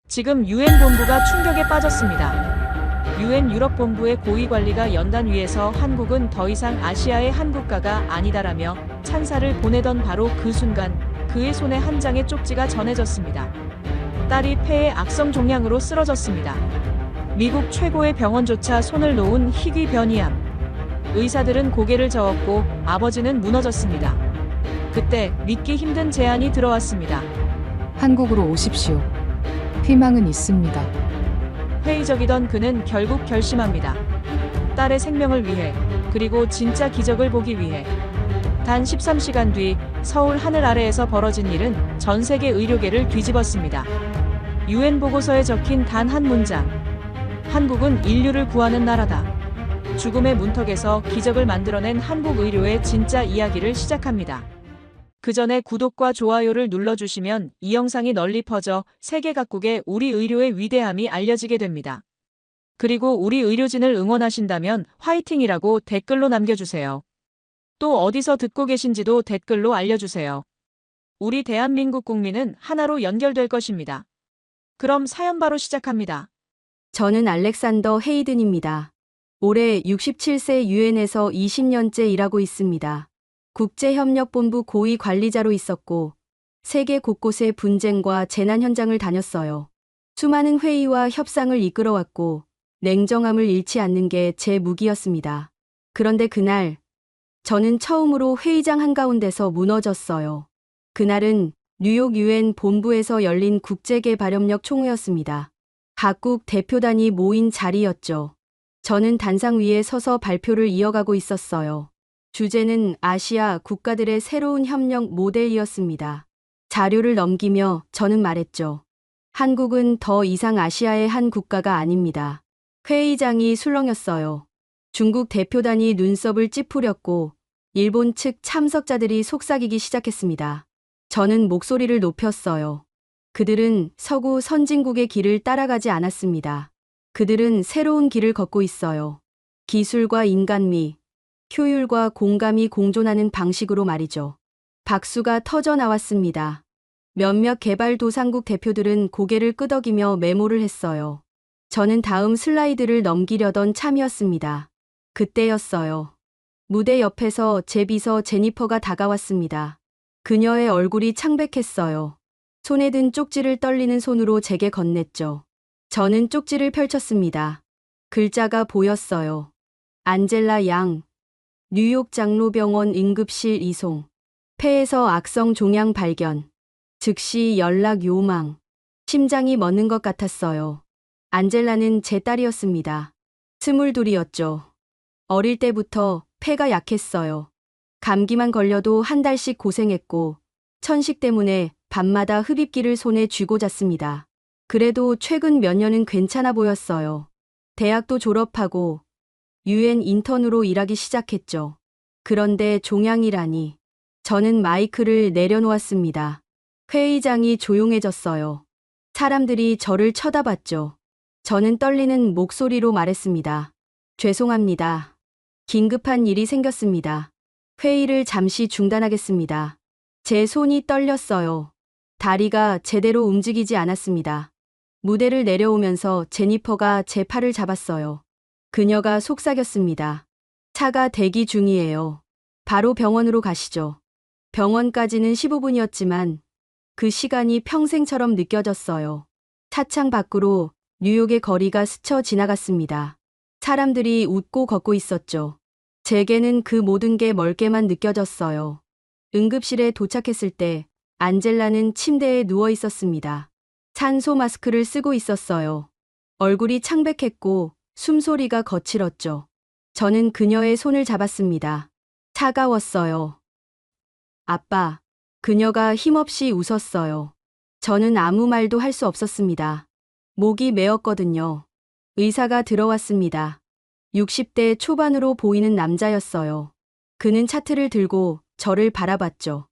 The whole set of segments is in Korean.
지금 유엔 본부가 충격에 빠졌습니다. 유엔 유럽 본부의 고위 관리가 연단위에서 한국은 더 이상 아시아의 한 국가가 아니다라며 찬사를 보내던 바로 그 순간 그의 손에 한 장의 쪽지가 전해졌습니다. 딸이 폐의 악성 종양으로 쓰러졌습니다. 미국 최고의 병원조차 손을 놓은 희귀 변이암. 의사들은 고개를 저었고 아버지는 무너졌습니다. 그때 믿기 힘든 제안이 들어왔습니다. 한국으로 오십시오. 희망은 있습니다. 회의적이던 그는 결국 결심합니다. 딸의 생명을 위해, 그리고 진짜 기적을 보기 위해. 단 13시간 뒤 서울 하늘 아래에서 벌어진 일은 전 세계 의료계를 뒤집었습니다. 유엔 보고서에 적힌 단 한 문장. 한국은 인류를 구하는 나라다. 죽음의 문턱에서 기적을 만들어낸 한국 의료의 진짜 이야기를 시작합니다. 그 전에 구독과 좋아요를 눌러주시면 이 영상이 널리 퍼져 세계 각국의 우리 의료의 위대함이 알려지게 됩니다. 그리고 우리 의료진을 응원하신다면 화이팅이라고 댓글로 남겨주세요. 또 어디서 듣고 계신지도 댓글로 알려주세요. 우리 대한민국 국민은 하나로 연결될 것입니다. 그럼 사연 바로 시작합니다. 저는 알렉산더 헤이든입니다. 올해 67세 유엔에서 20년째 일하고 있습니다. 국제협력본부 고위 관리자로 있었고 세계 곳곳의 분쟁과 재난 현장을 다녔어요. 수많은 회의와 협상을 이끌어왔고 냉정함을 잃지 않는 게 제 무기였습니다. 그런데 그날 저는 처음으로 회의장 한가운데서 무너졌어요. 그날은 뉴욕 유엔 본부에서 열린 국제개발협력 총회였습니다. 각국 대표단이 모인 자리였죠. 저는 단상 위에 서서 발표를 이어가고 있었어요. 주제는 아시아 국가들의 새로운 협력 모델이었습니다. 자료를 넘기며 저는 말했죠. 한국은 더 이상 아시아의 한 국가가 아닙니다. 회의장이 술렁였어요. 중국 대표단이 눈썹을 찌푸렸고 일본 측 참석자들이 속삭이기 시작했습니다. 저는 목소리를 높였어요. 그들은 서구 선진국의 길을 따라가지 않았습니다. 그들은 새로운 길을 걷고 있어요. 기술과 인간미, 효율과 공감이 공존하는 방식으로 말이죠. 박수가 터져 나왔습니다. 몇몇 개발도상국 대표들은 고개를 끄덕이며 메모를 했어요. 저는 다음 슬라이드를 넘기려던 참이었습니다. 그때였어요. 무대 옆에서 제 비서 제니퍼가 다가왔습니다. 그녀의 얼굴이 창백했어요. 손에 든 쪽지를 떨리는 손으로 제게 건넸죠. 저는 쪽지를 펼쳤습니다. 글자가 보였어요. 안젤라 양, 뉴욕 장로병원 응급실 이송, 폐에서 악성 종양 발견, 즉시 연락 요망. 심장이 멎는 것 같았어요. 안젤라는 제 딸이었습니다. 22이었죠. 어릴 때부터 폐가 약했어요. 감기만 걸려도 한 달씩 고생했고 천식 때문에 밤마다 흡입기를 손에 쥐고 잤습니다. 그래도 최근 몇 년은 괜찮아 보였어요. 대학도 졸업하고 유엔 인턴으로 일하기 시작했죠. 그런데 종양이라니. 저는 마이크를 내려놓았습니다. 회의장이 조용해졌어요. 사람들이 저를 쳐다봤죠. 저는 떨리는 목소리로 말했습니다. 죄송합니다. 긴급한 일이 생겼습니다. 회의를 잠시 중단하겠습니다. 제 손이 떨렸어요. 다리가 제대로 움직이지 않았습니다. 무대를 내려오면서 제니퍼가 제 팔을 잡았어요. 그녀가 속삭였습니다. 차가 대기 중이에요. 바로 병원으로 가시죠. 병원까지는 15분이었지만 그 시간이 평생처럼 느껴졌어요. 차창 밖으로 뉴욕의 거리가 스쳐 지나갔습니다. 사람들이 웃고 걷고 있었죠. 제게는 그 모든 게 멀게만 느껴졌어요. 응급실에 도착했을 때 안젤라는 침대에 누워 있었습니다. 산소 마스크를 쓰고 있었어요. 얼굴이 창백했고 숨소리가 거칠었죠. 저는 그녀의 손을 잡았습니다. 차가웠어요. 아빠. 그녀가 힘없이 웃었어요. 저는 아무 말도 할 수 없었습니다. 목이 메었거든요. 의사가 들어왔습니다. 60대 초반으로 보이는 남자였어요. 그는 차트를 들고 저를 바라봤죠.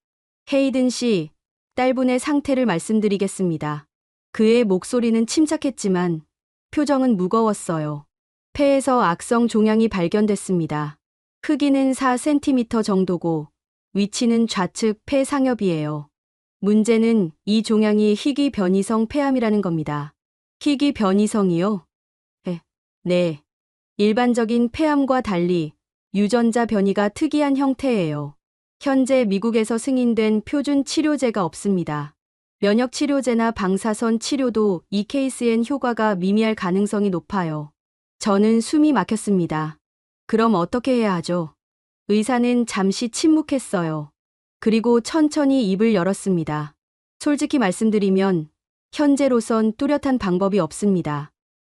헤이든 씨, 딸분의 상태를 말씀드리겠습니다. 그의 목소리는 침착했지만 표정은 무거웠어요. 폐에서 악성 종양이 발견됐습니다. 크기는 4cm 정도고 위치는 좌측 폐 상엽이에요. 문제는 이 종양이 희귀 변이성 폐암이라는 겁니다. 희귀 변이성이요? 네. 일반적인 폐암과 달리 유전자 변이가 특이한 형태예요. 현재 미국에서 승인된 표준 치료제가 없습니다. 면역 치료제나 방사선 치료도 이 케이스엔 효과가 미미할 가능성이 높아요. 저는 숨이 막혔습니다. 그럼 어떻게 해야 하죠? 의사는 잠시 침묵했어요. 그리고 천천히 입을 열었습니다. 솔직히 말씀드리면 현재로선 뚜렷한 방법이 없습니다.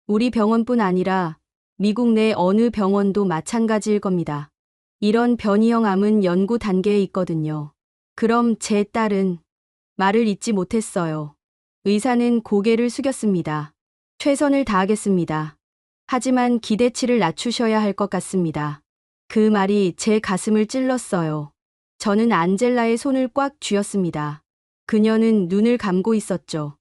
우리 병원뿐 아니라 미국 내 어느 병원도 마찬가지일 겁니다. 이런 변이형 암은 연구 단계에 있거든요. 그럼 제 딸은 말을 잇지 못했어요. 의사는 고개를 숙였습니다. 최선을 다하겠습니다. 하지만 기대치를 낮추셔야 할 것 같습니다. 그 말이 제 가슴을 찔렀어요. 저는 안젤라의 손을 꽉 쥐었습니다. 그녀는 눈을 감고 있었죠.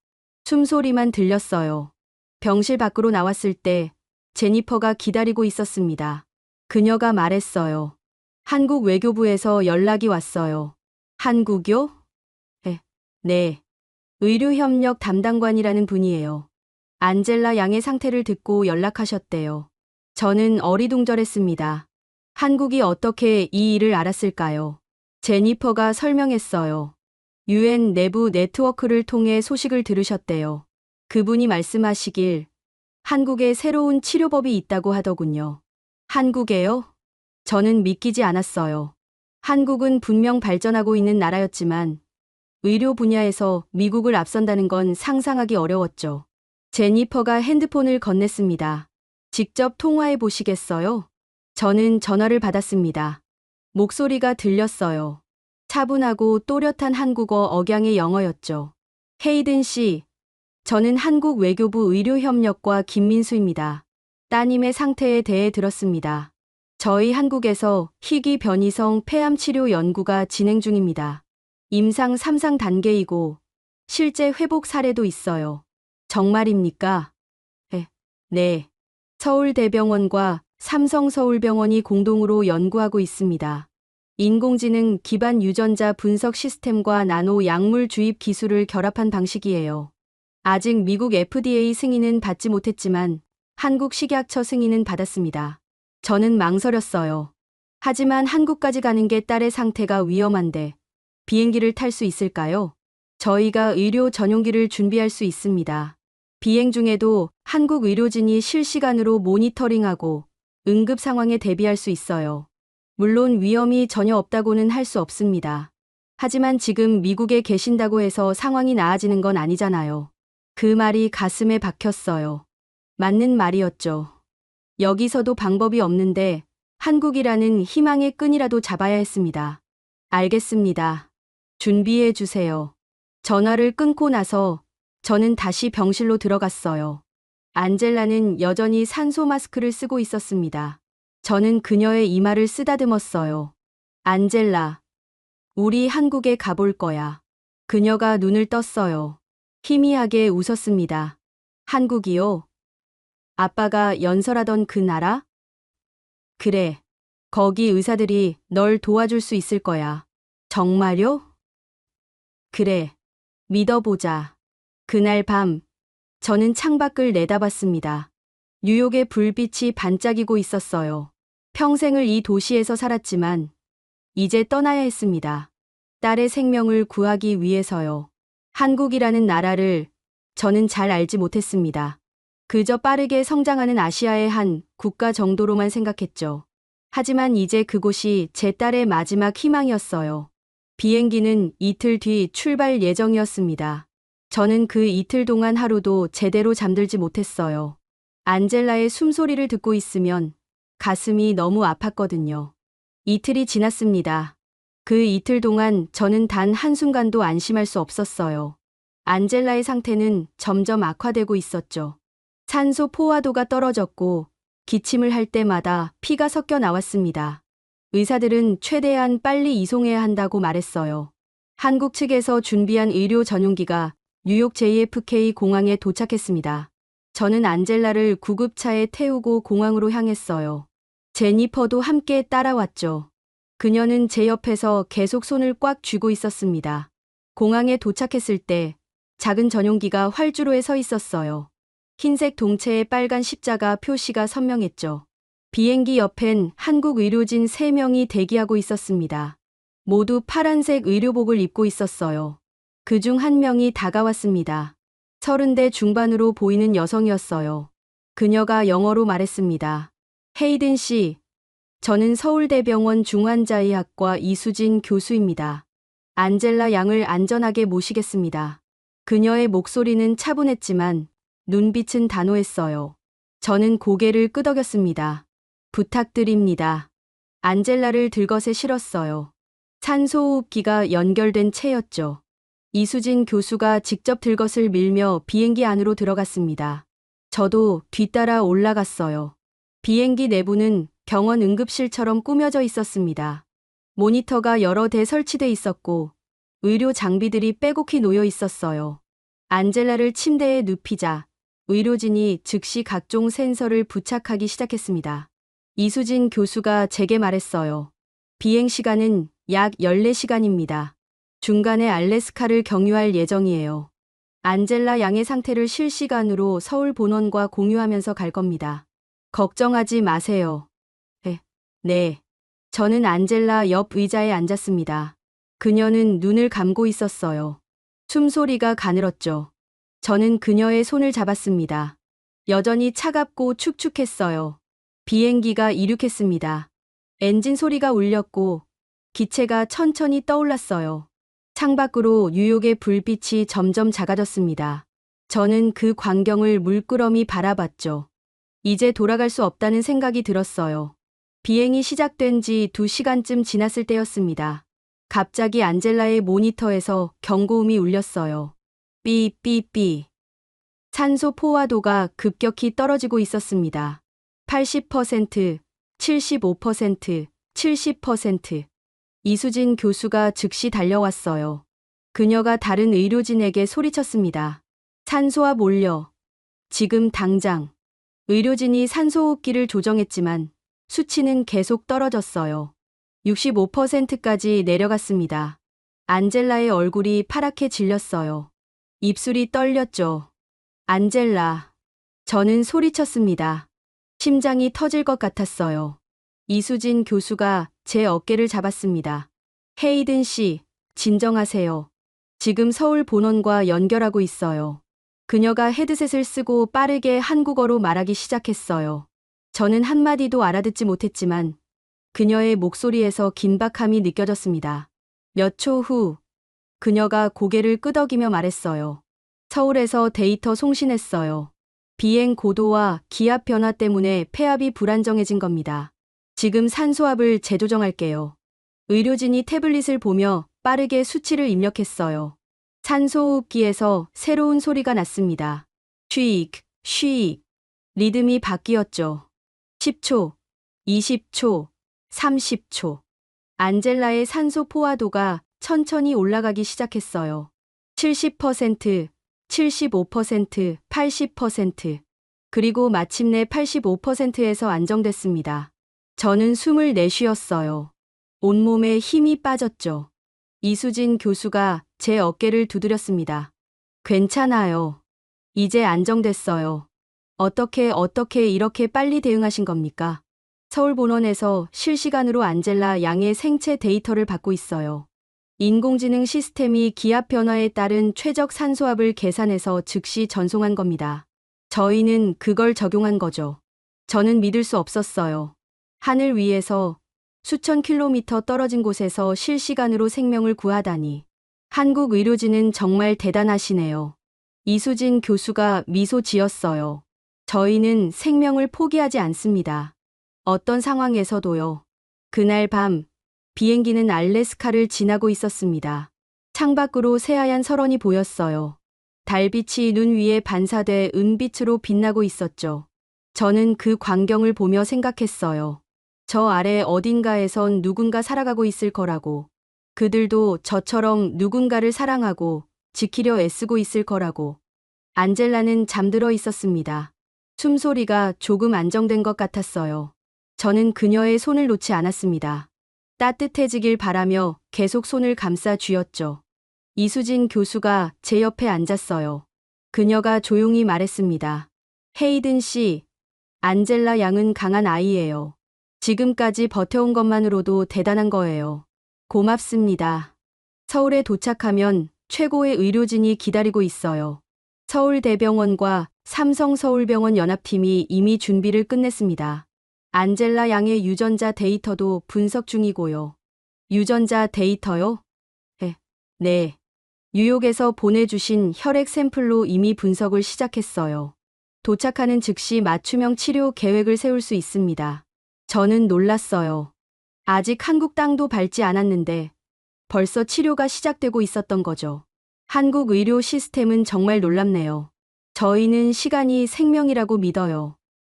숨소리만 들렸어요. 병실 밖으로 나왔을 때 제니퍼가 기다리고 있었습니다. 그녀가 말했어요. 한국 외교부에서 연락이 왔어요. 한국요? 네. 의료협력 담당관이라는 분이에요. 안젤라 양의 상태를 듣고 연락하셨대요. 저는 어리둥절했습니다. 한국이 어떻게 이 일을 알았을까요? 제니퍼가 설명했어요. UN 내부 네트워크를 통해 소식을 들으셨대요. 그분이 말씀하시길 한국에 새로운 치료법이 있다고 하더군요. 한국에요? 저는 믿기지 않았어요. 한국은 분명 발전하고 있는 나라였지만 의료 분야에서 미국을 앞선다는 건 상상하기 어려웠죠. 제니퍼가 핸드폰을 건넸습니다. 직접 통화해 보시겠어요? 저는 전화를 받았습니다. 목소리가 들렸어요. 차분하고 또렷한 한국어 억양의 영어였죠. 헤이든 씨, 저는 한국 외교부 의료협력과 김민수입니다. 따님의 상태에 대해 들었습니다. 저희 한국에서 희귀 변이성 폐암 치료 연구가 진행 중입니다. 임상 3상 단계이고 실제 회복 사례도 있어요. 정말입니까? 네. 서울대병원과 삼성서울병원이 공동으로 연구하고 있습니다. 인공지능 기반 유전자 분석 시스템과 나노 약물 주입 기술을 결합한 방식이에요. 아직 미국 FDA 승인은 받지 못했지만 한국 식약처 승인은 받았습니다. 저는 망설였어요. 하지만 한국까지 가는 게 딸의 상태가 위험한데 비행기를 탈 수 있을까요? 저희가 의료 전용기를 준비할 수 있습니다. 비행 중에도 한국 의료진이 실시간으로 모니터링하고 응급 상황에 대비할 수 있어요. 물론 위험이 전혀 없다고는 할 수 없습니다. 하지만 지금 미국에 계신다고 해서 상황이 나아지는 건 아니잖아요. 그 말이 가슴에 박혔어요. 맞는 말이었죠. 여기서도 방법이 없는데 한국이라는 희망의 끈이라도 잡아야 했습니다. 알겠습니다. 준비해 주세요. 전화를 끊고 나서 저는 다시 병실로 들어갔어요. 안젤라는 여전히 산소 마스크를 쓰고 있었습니다. 저는 그녀의 이마를 쓰다듬었어요. 안젤라, 우리 한국에 가볼 거야. 그녀가 눈을 떴어요. 희미하게 웃었습니다. 한국이요? 아빠가 연설하던 그 나라? 그래. 거기 의사들이 널 도와줄 수 있을 거야. 정말요? 그래. 믿어보자. 그날 밤, 저는 창밖을 내다봤습니다. 뉴욕의 불빛이 반짝이고 있었어요. 평생을 이 도시에서 살았지만 이제 떠나야 했습니다. 딸의 생명을 구하기 위해서요. 한국이라는 나라를 저는 잘 알지 못했습니다. 그저 빠르게 성장하는 아시아의 한 국가 정도로만 생각했죠. 하지만 이제 그곳이 제 딸의 마지막 희망이었어요. 비행기는 이틀 뒤 출발 예정이었습니다. 저는 그 이틀 동안 하루도 제대로 잠들지 못했어요. 안젤라의 숨소리를 듣고 있으면 가슴이 너무 아팠거든요. 이틀이 지났습니다. 그 이틀 동안 저는 단 한순간도 안심할 수 없었어요. 안젤라의 상태는 점점 악화되고 있었죠. 산소 포화도가 떨어졌고 기침을 할 때마다 피가 섞여 나왔습니다. 의사들은 최대한 빨리 이송해야 한다고 말했어요. 한국 측에서 준비한 의료 전용기가 뉴욕 JFK 공항에 도착했습니다. 저는 안젤라를 구급차에 태우고 공항으로 향했어요. 제니퍼도 함께 따라왔죠. 그녀는 제 옆에서 계속 손을 꽉 쥐고 있었습니다. 공항에 도착했을 때 작은 전용기가 활주로에 서 있었어요. 흰색 동체에 빨간 십자가 표시가 선명했죠. 비행기 옆엔 한국 의료진 3명이 대기하고 있었습니다. 모두 파란색 의료복을 입고 있었어요. 그중 한 명이 다가왔습니다. 30대 중반으로 보이는 여성이었어요. 그녀가 영어로 말했습니다. 헤이든 씨, 저는 서울대병원 중환자의학과 이수진 교수입니다. 안젤라 양을 안전하게 모시겠습니다. 그녀의 목소리는 차분했지만 눈빛은 단호했어요. 저는 고개를 끄덕였습니다. 부탁드립니다. 안젤라를 들것에 실었어요. 산소호흡기가 연결된 채였죠. 이수진 교수가 직접 들것을 밀며 비행기 안으로 들어갔습니다. 저도 뒤따라 올라갔어요. 비행기 내부는 병원 응급실처럼 꾸며져 있었습니다. 모니터가 여러 대 설치돼 있었고 의료 장비들이 빼곡히 놓여 있었어요. 안젤라를 침대에 눕히자 의료진이 즉시 각종 센서를 부착하기 시작했습니다. 이수진 교수가 제게 말했어요. 비행 시간은 약 14시간입니다. 중간에 알래스카를 경유할 예정이에요. 안젤라 양의 상태를 실시간으로 서울 본원과 공유하면서 갈 겁니다. 걱정하지 마세요. 네. 저는 안젤라 옆 의자에 앉았습니다. 그녀는 눈을 감고 있었어요. 숨소리가 가늘었죠. 저는 그녀의 손을 잡았습니다. 여전히 차갑고 축축했어요. 비행기가 이륙했습니다. 엔진 소리가 울렸고 기체가 천천히 떠올랐어요. 창밖으로 뉴욕의 불빛이 점점 작아졌습니다. 저는 그 광경을 물끄러미 바라봤죠. 이제 돌아갈 수 없다는 생각이 들었어요. 비행이 시작된 지 2시간쯤 지났을 때였습니다. 갑자기 안젤라의 모니터에서 경고음이 울렸어요. 삐삐삐. 산소 포화도가 급격히 떨어지고 있었습니다. 80%, 75%, 70%. 이수진 교수가 즉시 달려왔어요. 그녀가 다른 의료진에게 소리쳤습니다. 산소압 올려. 지금 당장. 의료진이 산소호흡기를 조정했지만 수치는 계속 떨어졌어요. 65%까지 내려갔습니다. 안젤라의 얼굴이 파랗게 질렸어요. 입술이 떨렸죠. 안젤라. 저는 소리쳤습니다. 심장이 터질 것 같았어요. 이수진 교수가 제 어깨를 잡았습니다. 헤이든 씨, 진정하세요. 지금 서울 본원과 연결하고 있어요. 그녀가 헤드셋을 쓰고 빠르게 한국어로 말하기 시작했어요. 저는 한마디도 알아듣지 못했지만 그녀의 목소리에서 긴박함이 느껴졌습니다. 몇 초 후 그녀가 고개를 끄덕이며 말했어요. 서울에서 데이터 송신했어요. 비행 고도와 기압 변화 때문에 폐압이 불안정해진 겁니다. 지금 산소압을 재조정할게요. 의료진이 태블릿을 보며 빠르게 수치를 입력했어요. 산소호흡기에서 새로운 소리가 났습니다. 쉬익, 쉬익. 리듬이 바뀌었죠. 10초, 20초, 30초. 안젤라의 산소 포화도가 천천히 올라가기 시작했어요. 70%, 75%, 80%. 그리고 마침내 85%에서 안정됐습니다. 저는 숨을 내쉬었어요. 온몸에 힘이 빠졌죠. 이수진 교수가 제 어깨를 두드렸습니다. 괜찮아요. 이제 안정됐어요. 어떻게 이렇게 빨리 대응하신 겁니까? 서울본원에서 실시간으로 안젤라 양의 생체 데이터를 받고 있어요. 인공지능 시스템이 기압 변화에 따른 최적 산소압을 계산해서 즉시 전송한 겁니다. 저희는 그걸 적용한 거죠. 저는 믿을 수 없었어요. 하늘 위에서 수천 킬로미터 떨어진 곳에서 실시간으로 생명을 구하다니. 한국 의료진은 정말 대단하시네요. 이수진 교수가 미소 지었어요. 저희는 생명을 포기하지 않습니다. 어떤 상황에서도요. 그날 밤 비행기는 알래스카를 지나고 있었습니다. 창밖으로 새하얀 설원이 보였어요. 달빛이 눈 위에 반사돼 은빛으로 빛나고 있었죠. 저는 그 광경을 보며 생각했어요. 저 아래 어딘가에선 누군가 살아가고 있을 거라고. 그들도 저처럼 누군가를 사랑하고 지키려 애쓰고 있을 거라고. 안젤라는 잠들어 있었습니다. 숨소리가 조금 안정된 것 같았어요. 저는 그녀의 손을 놓지 않았습니다. 따뜻해지길 바라며 계속 손을 감싸 쥐었죠. 이수진 교수가 제 옆에 앉았어요. 그녀가 조용히 말했습니다. 헤이든 씨, 안젤라 양은 강한 아이예요. 지금까지 버텨온 것만으로도 대단한 거예요. 고맙습니다. 서울에 도착하면 최고의 의료진이 기다리고 있어요. 서울대병원과 삼성서울병원 연합팀이 이미 준비를 끝냈습니다. 안젤라 양의 유전자 데이터도 분석 중이고요. 유전자 데이터요? 네. 뉴욕에서 보내주신 혈액 샘플로 이미 분석을 시작했어요. 도착하는 즉시 맞춤형 치료 계획을 세울 수 있습니다. 저는 놀랐어요. 아직 한국 땅도 밟지 않았는데 벌써 치료가 시작되고 있었던 거죠. 한국 의료 시스템은 정말 놀랍네요. 저희는 시간이 생명이라고 믿어요.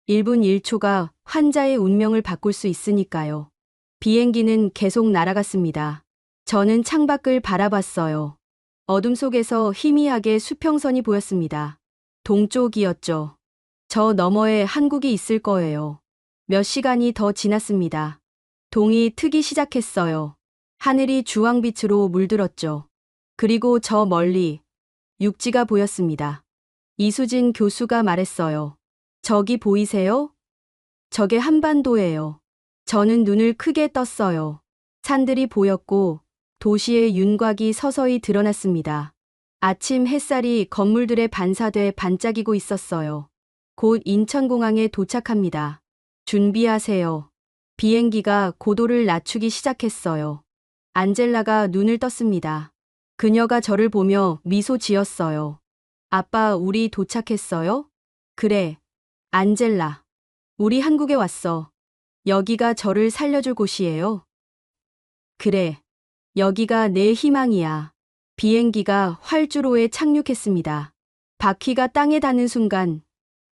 1분 1초가 환자의 운명을 바꿀 수 있으니까요. 비행기는 계속 날아갔습니다. 저는 창밖을 바라봤어요. 어둠 속에서 희미하게 수평선이 보였습니다. 동쪽이었죠. 저 너머에 한국이 있을 거예요. 몇 시간이 더 지났습니다. 동이 트기 시작했어요. 하늘이 주황빛으로 물들었죠. 그리고 저 멀리 육지가 보였습니다. 이수진 교수가 말했어요. 저기 보이세요? 저게 한반도예요. 저는 눈을 크게 떴어요. 산들이 보였고 도시의 윤곽이 서서히 드러났습니다. 아침 햇살이 건물들에 반사돼 반짝이고 있었어요. 곧 인천공항에 도착합니다. 준비하세요. 비행기가 고도를 낮추기 시작했어요. 안젤라가 눈을 떴습니다. 그녀가 저를 보며 미소 지었어요. 아빠, 우리 도착했어요? 그래. 안젤라. 우리 한국에 왔어. 여기가 저를 살려줄 곳이에요. 그래. 여기가 내 희망이야. 비행기가 활주로에 착륙했습니다. 바퀴가 땅에 닿는 순간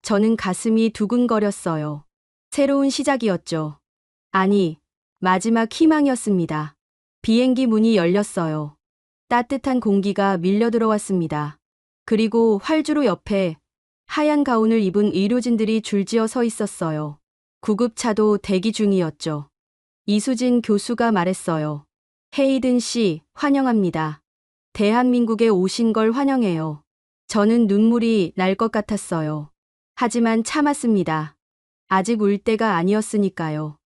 저는 가슴이 두근거렸어요. 새로운 시작이었죠. 아니, 마지막 희망이었습니다. 비행기 문이 열렸어요. 따뜻한 공기가 밀려 들어왔습니다. 그리고 활주로 옆에 하얀 가운을 입은 의료진들이 줄지어 서 있었어요. 구급차도 대기 중이었죠. 이수진 교수가 말했어요. 헤이든 씨, 환영합니다. 대한민국에 오신 걸 환영해요. 저는 눈물이 날 것 같았어요. 하지만 참았습니다. 아직 울 때가 아니었으니까요.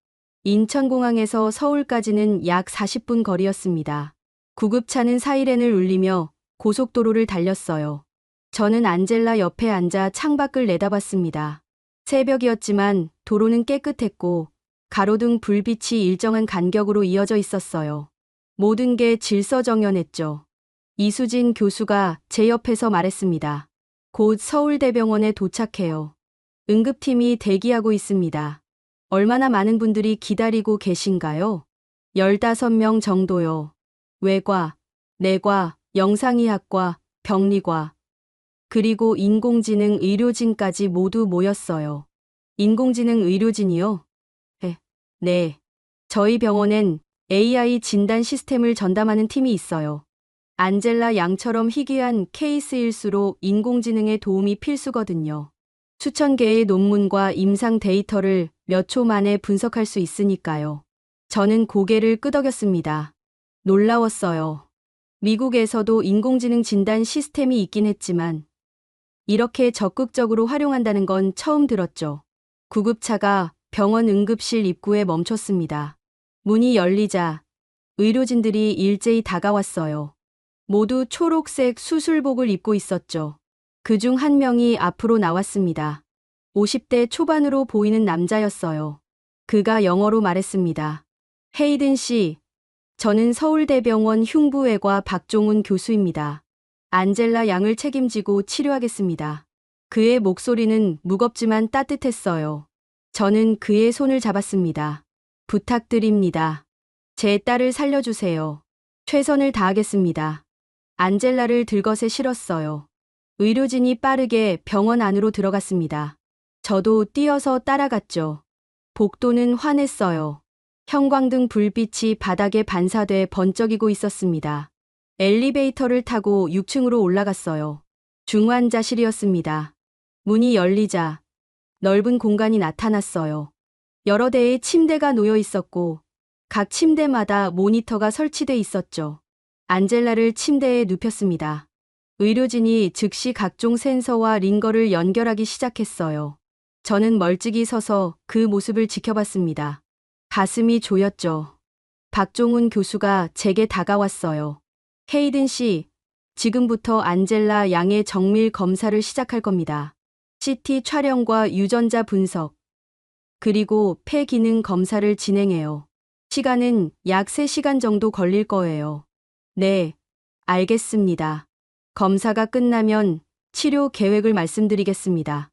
인천공항에서 서울까지는 약 40분 거리였습니다. 구급차는 사이렌을 울리며 고속도로를 달렸어요. 저는 안젤라 옆에 앉아 창밖을 내다봤습니다. 새벽이었지만 도로는 깨끗했고 가로등 불빛이 일정한 간격으로 이어져 있었어요. 모든 게 질서정연했죠. 이수진 교수가 제 옆에서 말했습니다. 곧 서울대병원에 도착해요. 응급팀이 대기하고 있습니다. 얼마나 많은 분들이 기다리고 계신가요? 15명 정도요. 외과, 내과, 영상의학과, 병리과, 그리고 인공지능 의료진까지 모두 모였어요. 인공지능 의료진이요? 네. 저희 병원엔 AI 진단 시스템을 전담하는 팀이 있어요. 안젤라 양처럼 희귀한 케이스일수록 인공지능의 도움이 필수거든요. 수천 개의 논문과 임상 데이터를 몇 초 만에 분석할 수 있으니까요. 저는 고개를 끄덕였습니다. 놀라웠어요. 미국에서도 인공지능 진단 시스템이 있긴 했지만 이렇게 적극적으로 활용한다는 건 처음 들었죠. 구급차가 병원 응급실 입구에 멈췄습니다. 문이 열리자 의료진들이 일제히 다가왔어요. 모두 초록색 수술복을 입고 있었죠. 그중 한 명이 앞으로 나왔습니다. 50대 초반으로 보이는 남자였어요. 그가 영어로 말했습니다. 헤이든 씨, 저는 서울대병원 흉부외과 박종훈 교수입니다. 안젤라 양을 책임지고 치료하겠습니다. 그의 목소리는 무겁지만 따뜻했어요. 저는 그의 손을 잡았습니다. 부탁드립니다. 제 딸을 살려주세요. 최선을 다하겠습니다. 안젤라를 들것에 실었어요. 의료진이 빠르게 병원 안으로 들어갔습니다. 저도 뛰어서 따라갔죠. 복도는 환했어요. 형광등 불빛이 바닥에 반사돼 번쩍이고 있었습니다. 엘리베이터를 타고 6층으로 올라갔어요. 중환자실이었습니다. 문이 열리자 넓은 공간이 나타났어요. 여러 대의 침대가 놓여 있었고 각 침대마다 모니터가 설치돼 있었죠. 안젤라를 침대에 눕혔습니다. 의료진이 즉시 각종 센서와 링거를 연결하기 시작했어요. 저는 멀찍이 서서 그 모습을 지켜봤습니다. 가슴이 조였죠. 박종훈 교수가 제게 다가왔어요. 헤이든 씨, 지금부터 안젤라 양의 정밀 검사를 시작할 겁니다. CT 촬영과 유전자 분석, 그리고 폐 기능 검사를 진행해요. 시간은 약 3시간 정도 걸릴 거예요. 네, 알겠습니다. 검사가 끝나면 치료 계획을 말씀드리겠습니다.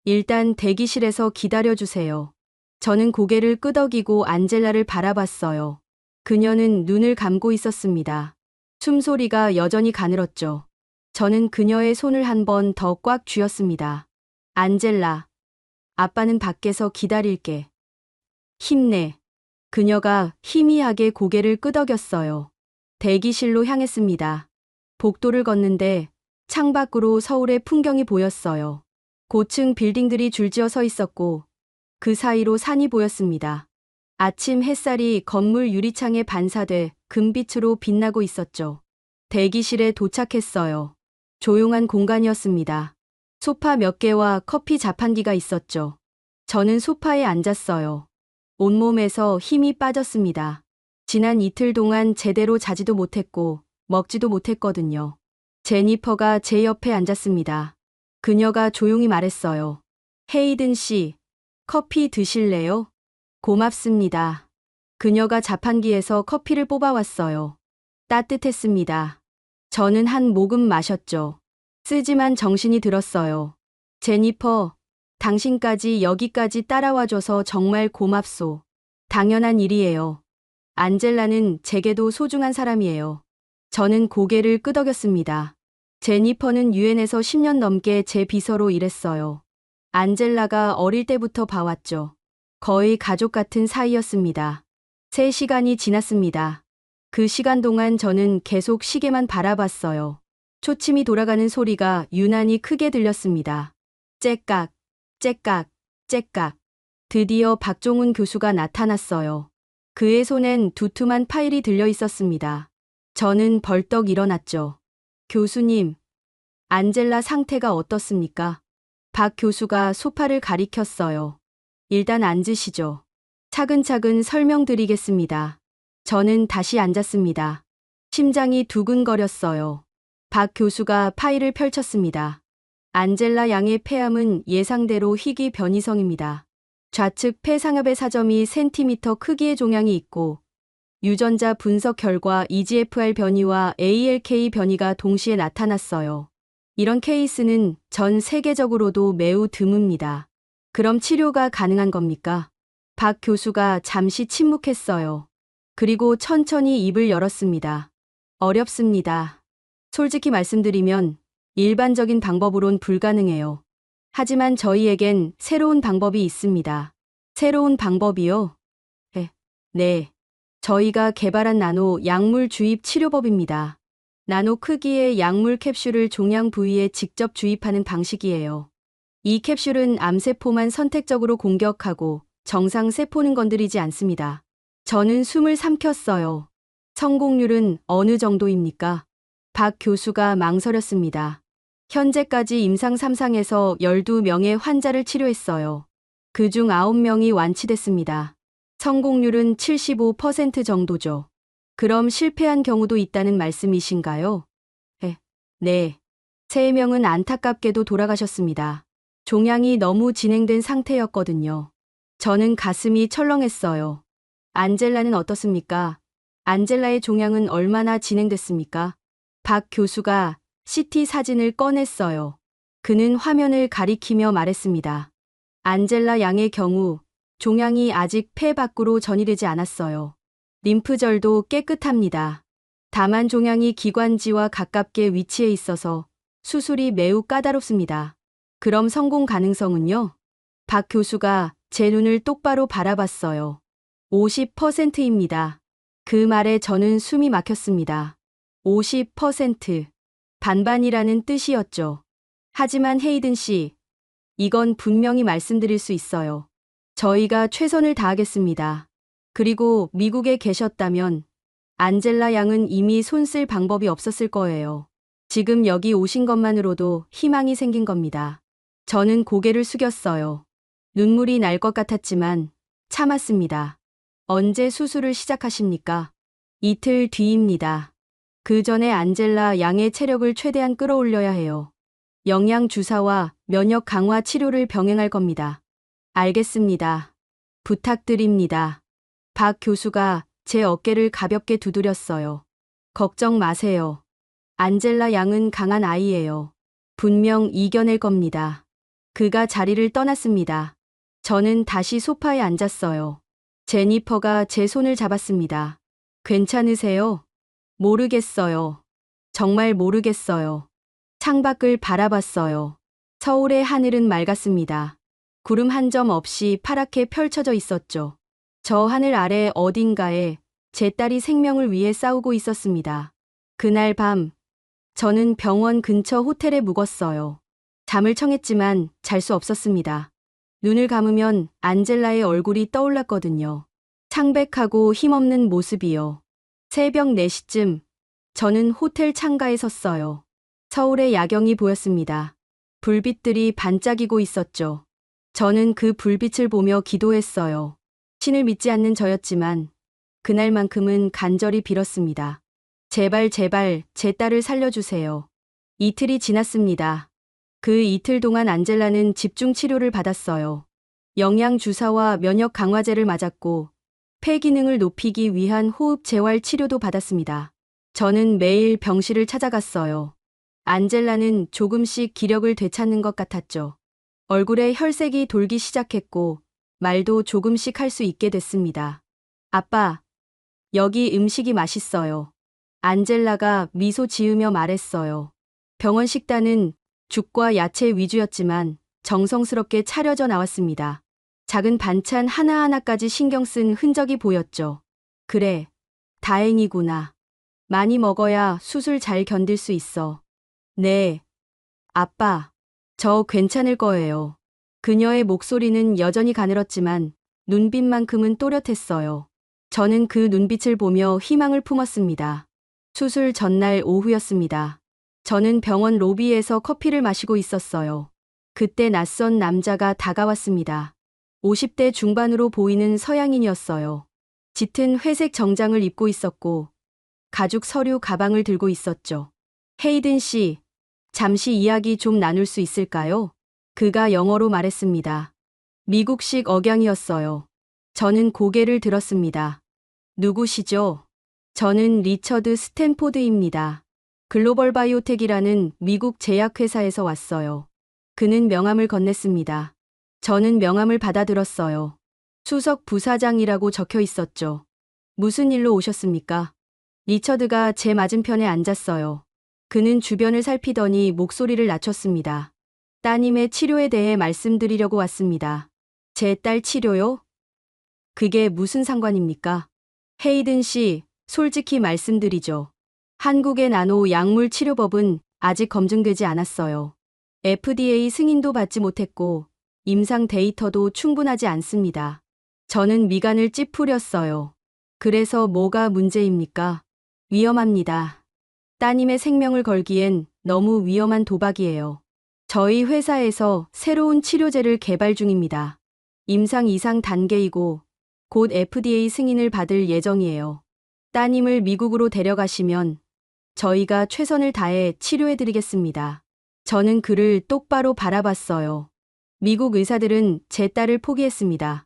일단 대기실에서 기다려주세요. 저는 고개를 끄덕이고 안젤라를 바라봤어요. 그녀는 눈을 감고 있었습니다. 숨소리가 여전히 가늘었죠. 저는 그녀의 손을 한 번 더 꽉 쥐었습니다. 안젤라, 아빠는 밖에서 기다릴게. 힘내. 그녀가 희미하게 고개를 끄덕였어요. 대기실로 향했습니다. 복도를 걷는데 창밖으로 서울의 풍경이 보였어요. 고층 빌딩들이 줄지어 서 있었고 그 사이로 산이 보였습니다. 아침 햇살이 건물 유리창에 반사돼 금빛으로 빛나고 있었죠. 대기실에 도착했어요. 조용한 공간이었습니다. 소파 몇 개와 커피 자판기가 있었죠. 저는 소파에 앉았어요. 온몸에서 힘이 빠졌습니다. 지난 이틀 동안 제대로 자지도 못했고 먹지도 못했거든요. 제니퍼가 제 옆에 앉았습니다. 그녀가 조용히 말했어요. 헤이든 씨, 커피 드실래요? 고맙습니다. 그녀가 자판기에서 커피를 뽑아왔어요. 따뜻했습니다. 저는 한 모금 마셨죠. 쓰지만 정신이 들었어요. 제니퍼, 당신까지 여기까지 따라와줘서 정말 고맙소. 당연한 일이에요. 안젤라는 제게도 소중한 사람이에요. 저는 고개를 끄덕였습니다. 제니퍼는 유엔에서 10년 넘게 제 비서로 일했어요. 안젤라가 어릴 때부터 봐왔죠. 거의 가족 같은 사이였습니다. 3시간이 지났습니다. 그 시간 동안 저는 계속 시계만 바라봤어요. 초침이 돌아가는 소리가 유난히 크게 들렸습니다. 째깍, 째깍, 째깍. 드디어 박종훈 교수가 나타났어요. 그의 손엔 두툼한 파일이 들려 있었습니다. 저는 벌떡 일어났죠. 교수님, 안젤라 상태가 어떻습니까? 박 교수가 소파를 가리켰어요. 일단 앉으시죠. 차근차근 설명드리겠습니다. 저는 다시 앉았습니다. 심장이 두근거렸어요. 박 교수가 파일을 펼쳤습니다. 안젤라 양의 폐암은 예상대로 희귀 변이성입니다. 좌측 폐상엽의 사점이 센티미터 크기의 종양이 있고 유전자 분석 결과 EGFR 변이와 ALK 변이가 동시에 나타났어요. 이런 케이스는 전 세계적으로도 매우 드뭅니다. 그럼 치료가 가능한 겁니까? 박 교수가 잠시 침묵했어요. 그리고 천천히 입을 열었습니다. 어렵습니다. 솔직히 말씀드리면 일반적인 방법으론 불가능해요. 하지만 저희에겐 새로운 방법이 있습니다. 새로운 방법이요? 네. 저희가 개발한 나노 약물 주입 치료법입니다. 나노 크기의 약물 캡슐을 종양 부위에 직접 주입하는 방식이에요. 이 캡슐은 암세포만 선택적으로 공격하고 정상 세포는 건드리지 않습니다. 저는 숨을 삼켰어요. 성공률은 어느 정도입니까? 박 교수가 망설였습니다. 현재까지 임상 3상에서 12명의 환자를 치료했어요. 그중 9명이 완치됐습니다. 성공률은 75% 정도죠. 그럼 실패한 경우도 있다는 말씀이신가요? 네. 3명은 안타깝게도 돌아가셨습니다. 종양이 너무 진행된 상태였거든요. 저는 가슴이 철렁했어요. 안젤라는 어떻습니까? 안젤라의 종양은 얼마나 진행됐습니까? 박 교수가 CT 사진을 꺼냈어요. 그는 화면을 가리키며 말했습니다. 안젤라 양의 경우 종양이 아직 폐 밖으로 전이되지 않았어요. 림프절도 깨끗합니다. 다만 종양이 기관지와 가깝게 위치해 있어서 수술이 매우 까다롭습니다. 그럼 성공 가능성은요? 박 교수가 제 눈을 똑바로 바라봤어요. 50%입니다. 그 말에 저는 숨이 막혔습니다. 50%. 반반이라는 뜻이었죠. 하지만 헤이든 씨, 이건 분명히 말씀드릴 수 있어요. 저희가 최선을 다하겠습니다. 그리고 미국에 계셨다면 안젤라 양은 이미 손 쓸 방법이 없었을 거예요. 지금 여기 오신 것만으로도 희망이 생긴 겁니다. 저는 고개를 숙였어요. 눈물이 날 것 같았지만 참았습니다. 언제 수술을 시작하십니까? 이틀 뒤입니다. 그 전에 안젤라 양의 체력을 최대한 끌어올려야 해요. 영양 주사와 면역 강화 치료를 병행할 겁니다. 알겠습니다. 부탁드립니다. 박 교수가 제 어깨를 가볍게 두드렸어요. 걱정 마세요. 안젤라 양은 강한 아이예요. 분명 이겨낼 겁니다. 그가 자리를 떠났습니다. 저는 다시 소파에 앉았어요. 제니퍼가 제 손을 잡았습니다. 괜찮으세요? 모르겠어요. 정말 모르겠어요. 창밖을 바라봤어요. 서울의 하늘은 맑았습니다. 구름 한 점 없이 파랗게 펼쳐져 있었죠. 저 하늘 아래 어딘가에 제 딸이 생명을 위해 싸우고 있었습니다. 그날 밤, 저는 병원 근처 호텔에 묵었어요. 잠을 청했지만 잘 수 없었습니다. 눈을 감으면 안젤라의 얼굴이 떠올랐거든요. 창백하고 힘없는 모습이요. 새벽 4시쯤 저는 호텔 창가에 섰어요. 서울의 야경이 보였습니다. 불빛들이 반짝이고 있었죠. 저는 그 불빛을 보며 기도했어요. 신을 믿지 않는 저였지만 그날만큼은 간절히 빌었습니다. 제발 제발 제 딸을 살려주세요. 이틀이 지났습니다. 그 이틀 동안 안젤라는 집중 치료를 받았어요. 영양 주사와 면역 강화제를 맞았고 폐 기능을 높이기 위한 호흡 재활 치료도 받았습니다. 저는 매일 병실을 찾아갔어요. 안젤라는 조금씩 기력을 되찾는 것 같았죠. 얼굴에 혈색이 돌기 시작했고 말도 조금씩 할 수 있게 됐습니다. 아빠, 여기 음식이 맛있어요. 안젤라가 미소 지으며 말했어요. 병원 식단은 죽과 야채 위주였지만 정성스럽게 차려져 나왔습니다. 작은 반찬 하나하나까지 신경 쓴 흔적이 보였죠. 그래, 다행이구나. 많이 먹어야 수술 잘 견딜 수 있어. 네, 아빠, 저 괜찮을 거예요. 그녀의 목소리는 여전히 가늘었지만 눈빛만큼은 또렷했어요. 저는 그 눈빛을 보며 희망을 품었습니다. 수술 전날 오후였습니다. 저는 병원 로비에서 커피를 마시고 있었어요. 그때 낯선 남자가 다가왔습니다. 50대 중반으로 보이는 서양인이었어요. 짙은 회색 정장을 입고 있었고 가죽 서류 가방을 들고 있었죠. 헤이든 씨, 잠시 이야기 좀 나눌 수 있을까요? 그가 영어로 말했습니다. 미국식 억양이었어요. 저는 고개를 들었습니다. 누구시죠? 저는 리처드 스탠포드입니다. 글로벌 바이오텍이라는 미국 제약회사에서 왔어요. 그는 명함을 건넸습니다. 저는 명함을 받아들었어요. 수석 부사장이라고 적혀 있었죠. 무슨 일로 오셨습니까? 리처드가 제 맞은편에 앉았어요. 그는 주변을 살피더니 목소리를 낮췄습니다. 따님의 치료에 대해 말씀드리려고 왔습니다. 제 딸 치료요? 그게 무슨 상관입니까? 헤이든 씨, 솔직히 말씀드리죠. 한국의 나노 약물 치료법은 아직 검증되지 않았어요. FDA 승인도 받지 못했고 임상 데이터도 충분하지 않습니다. 저는 미간을 찌푸렸어요. 그래서 뭐가 문제입니까? 위험합니다. 따님의 생명을 걸기엔 너무 위험한 도박이에요. 저희 회사에서 새로운 치료제를 개발 중입니다. 임상 이상 단계이고 곧 FDA 승인을 받을 예정이에요. 따님을 미국으로 데려가시면 저희가 최선을 다해 치료해드리겠습니다. 저는 그를 똑바로 바라봤어요. 미국 의사들은 제 딸을 포기했습니다.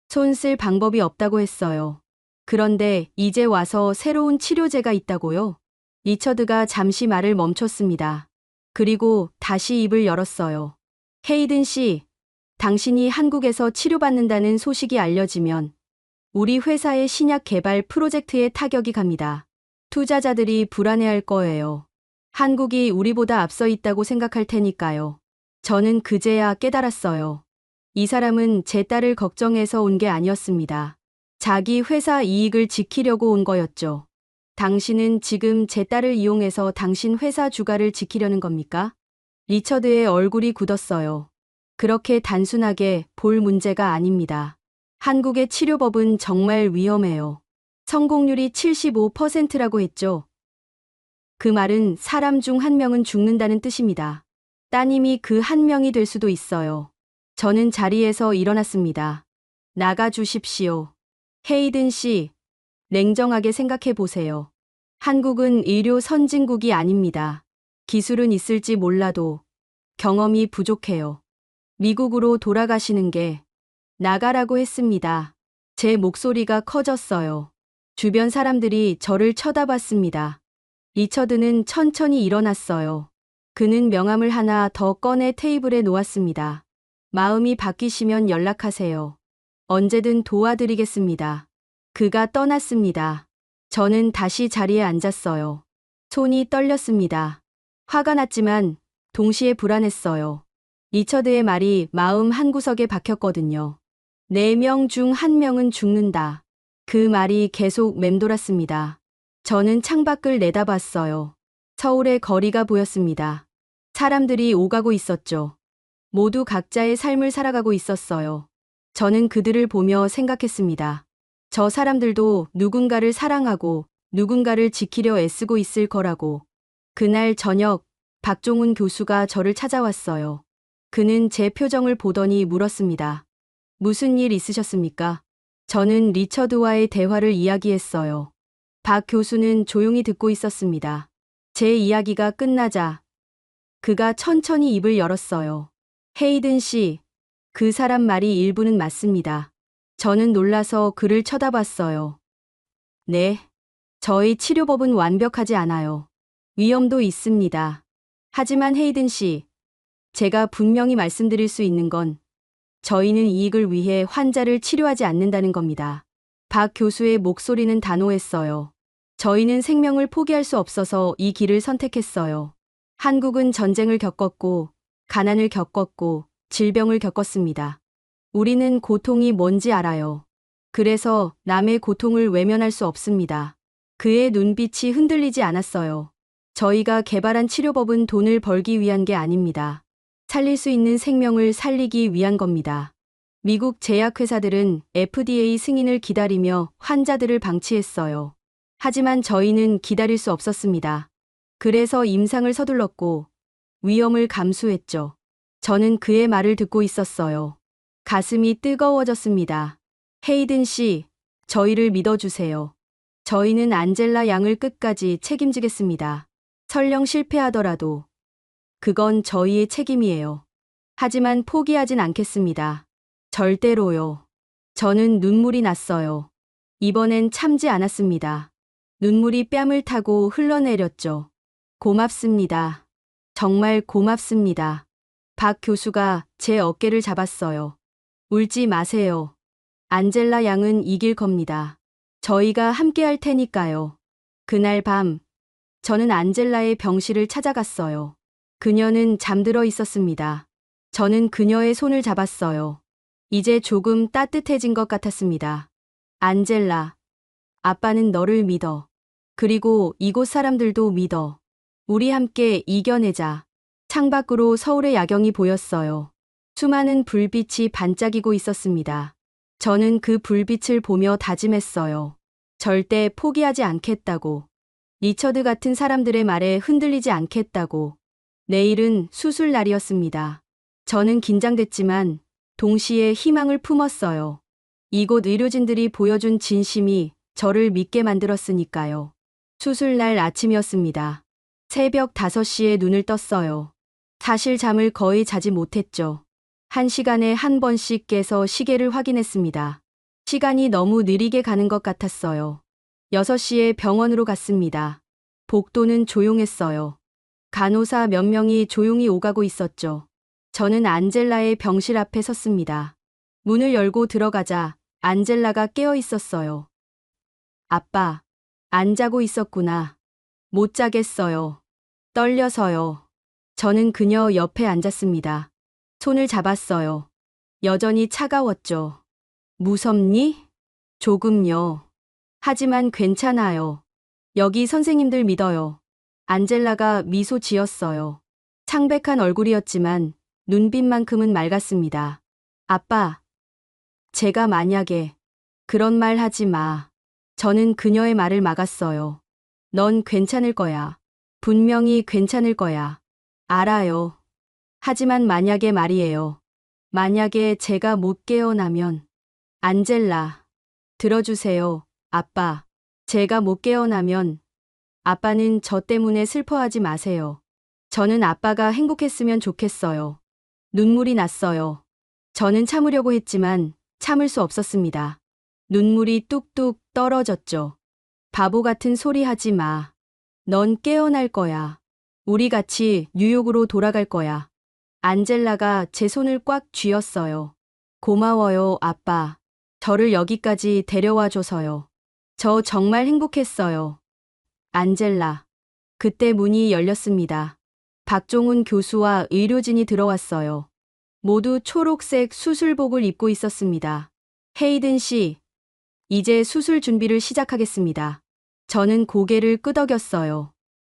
손 쓸 방법이 없다고 했어요. 그런데 이제 와서 새로운 치료제가 있다고요? 리처드가 잠시 말을 멈췄습니다. 그리고 다시 입을 열었어요. 헤이든 씨, 당신이 한국에서 치료받는다는 소식이 알려지면 우리 회사의 신약 개발 프로젝트에 타격이 갑니다. 투자자들이 불안해할 거예요. 한국이 우리보다 앞서 있다고 생각할 테니까요. 저는 그제야 깨달았어요. 이 사람은 제 딸을 걱정해서 온 게 아니었습니다. 자기 회사 이익을 지키려고 온 거였죠. 당신은 지금 제 딸을 이용해서 당신 회사 주가를 지키려는 겁니까? 리처드의 얼굴이 굳었어요. 그렇게 단순하게 볼 문제가 아닙니다. 한국의 치료법은 정말 위험해요. 성공률이 75%라고 했죠. 그 말은 사람 중 한 명은 죽는다는 뜻입니다. 따님이 그 한 명이 될 수도 있어요. 저는 자리에서 일어났습니다. 나가 주십시오. 헤이든 씨, 냉정하게 생각해 보세요. 한국은 의료 선진국이 아닙니다. 기술은 있을지 몰라도 경험이 부족해요. 미국으로 돌아가시는 게 나가라고 했습니다. 제 목소리가 커졌어요. 주변 사람들이 저를 쳐다봤습니다. 리처드는 천천히 일어났어요. 그는 명함을 하나 더 꺼내 테이블에 놓았습니다. 마음이 바뀌시면 연락하세요. 언제든 도와드리겠습니다. 그가 떠났습니다. 저는 다시 자리에 앉았어요. 손이 떨렸습니다. 화가 났지만 동시에 불안했어요. 리처드의 말이 마음 한구석에 박혔거든요. 4명 중 1명은 죽는다. 그 말이 계속 맴돌았습니다. 저는 창밖을 내다봤어요. 서울의 거리가 보였습니다. 사람들이 오가고 있었죠. 모두 각자의 삶을 살아가고 있었어요. 저는 그들을 보며 생각했습니다. 저 사람들도 누군가를 사랑하고 누군가를 지키려 애쓰고 있을 거라고. 그날 저녁, 박종훈 교수가 저를 찾아왔어요. 그는 제 표정을 보더니 물었습니다. 무슨 일 있으셨습니까? 저는 리처드와의 대화를 이야기했어요. 박 교수는 조용히 듣고 있었습니다. 제 이야기가 끝나자 그가 천천히 입을 열었어요. 헤이든 씨, 그 사람 말이 일부는 맞습니다. 저는 놀라서 그를 쳐다봤어요. 네, 저희 치료법은 완벽하지 않아요. 위험도 있습니다. 하지만 헤이든 씨, 제가 분명히 말씀드릴 수 있는 건 저희는 이익을 위해 환자를 치료하지 않는다는 겁니다. 박 교수의 목소리는 단호했어요. 저희는 생명을 포기할 수 없어서 이 길을 선택했어요. 한국은 전쟁을 겪었고, 가난을 겪었고, 질병을 겪었습니다. 우리는 고통이 뭔지 알아요. 그래서 남의 고통을 외면할 수 없습니다. 그의 눈빛이 흔들리지 않았어요. 저희가 개발한 치료법은 돈을 벌기 위한 게 아닙니다. 살릴 수 있는 생명을 살리기 위한 겁니다. 미국 제약회사들은 FDA 승인을 기다리며 환자들을 방치했어요. 하지만 저희는 기다릴 수 없었습니다. 그래서 임상을 서둘렀고 위험을 감수했죠. 저는 그의 말을 듣고 있었어요. 가슴이 뜨거워졌습니다. 헤이든 씨, 저희를 믿어주세요. 저희는 안젤라 양을 끝까지 책임지겠습니다. 설령 실패하더라도 그건 저희의 책임이에요. 하지만 포기하진 않겠습니다. 절대로요. 저는 눈물이 났어요. 이번엔 참지 않았습니다. 눈물이 뺨을 타고 흘러내렸죠. 고맙습니다. 정말 고맙습니다. 박 교수가 제 어깨를 잡았어요. 울지 마세요. 안젤라 양은 이길 겁니다. 저희가 함께 할 테니까요. 그날 밤, 저는 안젤라의 병실을 찾아갔어요. 그녀는 잠들어 있었습니다. 저는 그녀의 손을 잡았어요. 이제 조금 따뜻해진 것 같았습니다. 안젤라, 아빠는 너를 믿어. 그리고 이곳 사람들도 믿어. 우리 함께 이겨내자. 창밖으로 서울의 야경이 보였어요. 수많은 불빛이 반짝이고 있었습니다. 저는 그 불빛을 보며 다짐했어요. 절대 포기하지 않겠다고. 리처드 같은 사람들의 말에 흔들리지 않겠다고. 내일은 수술 날이었습니다. 저는 긴장됐지만 동시에 희망을 품었어요. 이곳 의료진들이 보여준 진심이 저를 믿게 만들었으니까요. 수술날 아침이었습니다. 새벽 5시에 눈을 떴어요. 사실 잠을 거의 자지 못했죠. 1시간에 한 번씩 깨서 시계를 확인했습니다. 시간이 너무 느리게 가는 것 같았어요. 6시에 병원으로 갔습니다. 복도는 조용했어요. 간호사 몇 명이 조용히 오가고 있었죠. 저는 안젤라의 병실 앞에 섰습니다. 문을 열고 들어가자 안젤라가 깨어 있었어요. 아빠, 안 자고 있었구나. 못 자겠어요. 떨려서요. 저는 그녀 옆에 앉았습니다. 손을 잡았어요. 여전히 차가웠죠. 무섭니? 조금요. 하지만 괜찮아요. 여기 선생님들 믿어요. 안젤라가 미소 지었어요. 창백한 얼굴이었지만 눈빛만큼은 맑았습니다. 아빠, 제가 만약에 그런 말 하지 마. 저는 그녀의 말을 막았어요. 넌 괜찮을 거야. 분명히 괜찮을 거야. 알아요. 하지만 만약에 말이에요. 만약에 제가 못 깨어나면. 안젤라. 들어주세요, 아빠. 제가 못 깨어나면. 아빠는 저 때문에 슬퍼하지 마세요. 저는 아빠가 행복했으면 좋겠어요. 눈물이 났어요. 저는 참으려고 했지만 참을 수 없었습니다. 눈물이 뚝뚝 떨어졌죠. 바보 같은 소리 하지 마. 넌 깨어날 거야. 우리 같이 뉴욕으로 돌아갈 거야. 안젤라가 제 손을 꽉 쥐었어요. 고마워요, 아빠. 저를 여기까지 데려와 줘서요. 저 정말 행복했어요. 안젤라. 그때 문이 열렸습니다. 박종훈 교수와 의료진이 들어왔어요. 모두 초록색 수술복을 입고 있었습니다. 헤이든 씨, 이제 수술 준비를 시작하겠습니다. 저는 고개를 끄덕였어요.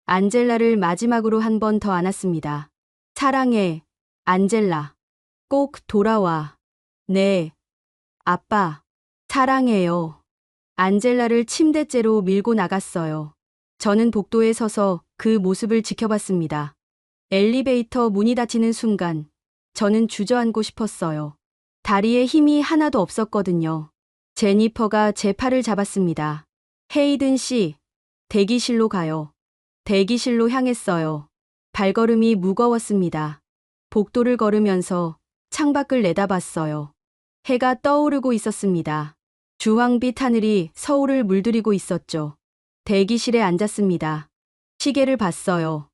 안젤라를 마지막으로 한 번 더 안았습니다. 사랑해, 안젤라. 꼭 돌아와. 네. 아빠. 사랑해요. 안젤라를 침대째로 밀고 나갔어요. 저는 복도에 서서 그 모습을 지켜봤습니다. 엘리베이터 문이 닫히는 순간 저는 주저앉고 싶었어요. 다리에 힘이 하나도 없었거든요. 제니퍼가 제 팔을 잡았습니다. 헤이든 씨, 대기실로 가요. 대기실로 향했어요. 발걸음이 무거웠습니다. 복도를 걸으면서 창밖을 내다봤어요. 해가 떠오르고 있었습니다. 주황빛 하늘이 서울을 물들이고 있었죠. 대기실에 앉았습니다. 시계를 봤어요.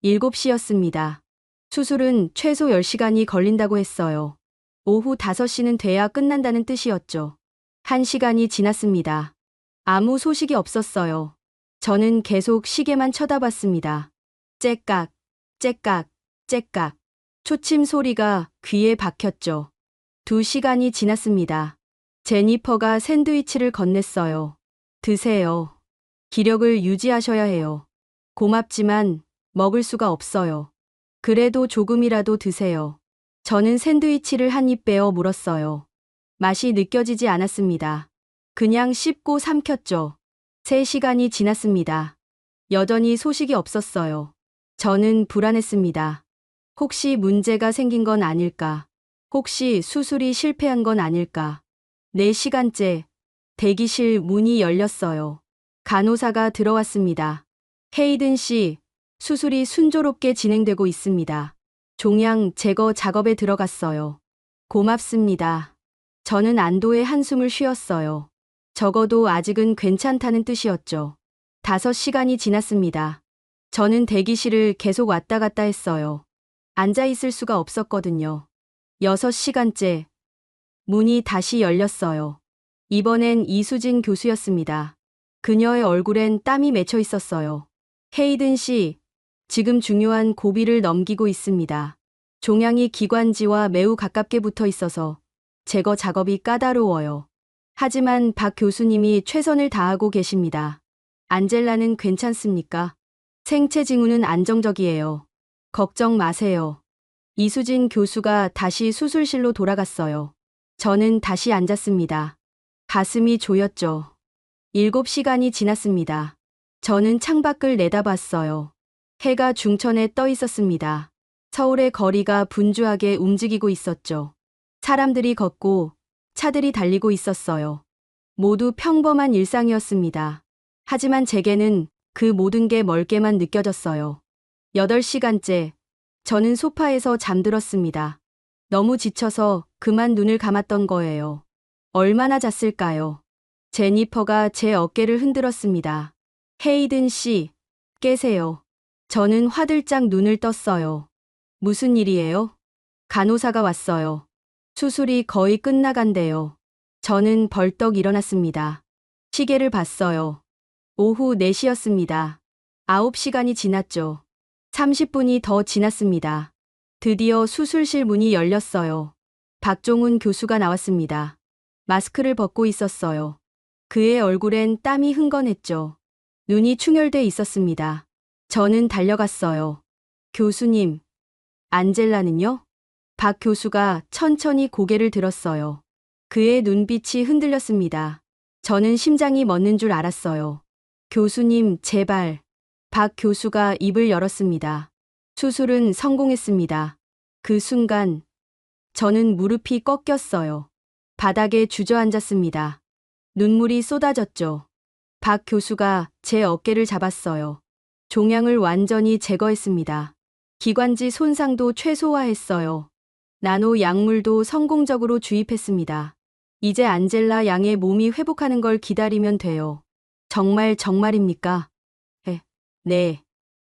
7시였습니다. 수술은 최소 10시간이 걸린다고 했어요. 오후 5시는 돼야 끝난다는 뜻이었죠. 1시간이 지났습니다. 아무 소식이 없었어요. 저는 계속 시계만 쳐다봤습니다. 째깍, 째깍, 째깍. 초침 소리가 귀에 박혔죠. 2시간이 지났습니다. 제니퍼가 샌드위치를 건넸어요. 드세요. 기력을 유지하셔야 해요. 고맙지만 먹을 수가 없어요. 그래도 조금이라도 드세요. 저는 샌드위치를 한 입 베어 물었어요. 맛이 느껴지지 않았습니다. 그냥 씹고 삼켰죠. 3시간이 지났습니다. 여전히 소식이 없었어요. 저는 불안했습니다. 혹시 문제가 생긴 건 아닐까? 혹시 수술이 실패한 건 아닐까? 4시간째 대기실 문이 열렸어요. 간호사가 들어왔습니다. 헤이든 씨, 수술이 순조롭게 진행되고 있습니다. 종양 제거 작업에 들어갔어요. 고맙습니다. 저는 안도의 한숨을 쉬었어요. 적어도 아직은 괜찮다는 뜻이었죠. 5시간이 지났습니다. 저는 대기실을 계속 왔다 갔다 했어요. 앉아 있을 수가 없었거든요. 6시간째. 문이 다시 열렸어요. 이번엔 이수진 교수였습니다. 그녀의 얼굴엔 땀이 맺혀 있었어요. 헤이든 씨, 지금 중요한 고비를 넘기고 있습니다. 종양이 기관지와 매우 가깝게 붙어 있어서 제거 작업이 까다로워요. 하지만 박 교수님이 최선을 다하고 계십니다. 안젤라는 괜찮습니까? 생체 징후는 안정적이에요. 걱정 마세요. 이수진 교수가 다시 수술실로 돌아갔어요. 저는 다시 앉았습니다. 가슴이 조였죠. 7시간이 지났습니다. 저는 창밖을 내다봤어요. 해가 중천에 떠 있었습니다. 서울의 거리가 분주하게 움직이고 있었죠. 사람들이 걷고 차들이 달리고 있었어요. 모두 평범한 일상이었습니다. 하지만 제게는 그 모든 게 멀게만 느껴졌어요. 8시간째 저는 소파에서 잠들었습니다. 너무 지쳐서 그만 눈을 감았던 거예요. 얼마나 잤을까요? 제니퍼가 제 어깨를 흔들었습니다. 헤이든 씨, 깨세요. 저는 화들짝 눈을 떴어요. 무슨 일이에요? 간호사가 왔어요. 수술이 거의 끝나간대요. 저는 벌떡 일어났습니다. 시계를 봤어요. 오후 4시였습니다. 9시간이 지났죠. 30분이 더 지났습니다. 드디어 수술실 문이 열렸어요. 박종훈 교수가 나왔습니다. 마스크를 벗고 있었어요. 그의 얼굴엔 땀이 흥건했죠. 눈이 충혈돼 있었습니다. 저는 달려갔어요. 교수님, 안젤라는요? 박 교수가 천천히 고개를 들었어요. 그의 눈빛이 흔들렸습니다. 저는 심장이 멎는 줄 알았어요. 교수님, 제발. 박 교수가 입을 열었습니다. 수술은 성공했습니다. 그 순간 저는 무릎이 꺾였어요. 바닥에 주저앉았습니다. 눈물이 쏟아졌죠. 박 교수가 제 어깨를 잡았어요. 종양을 완전히 제거했습니다. 기관지 손상도 최소화했어요. 나노 약물도 성공적으로 주입했습니다. 이제 안젤라 양의 몸이 회복하는 걸 기다리면 돼요. 정말입니까? 네.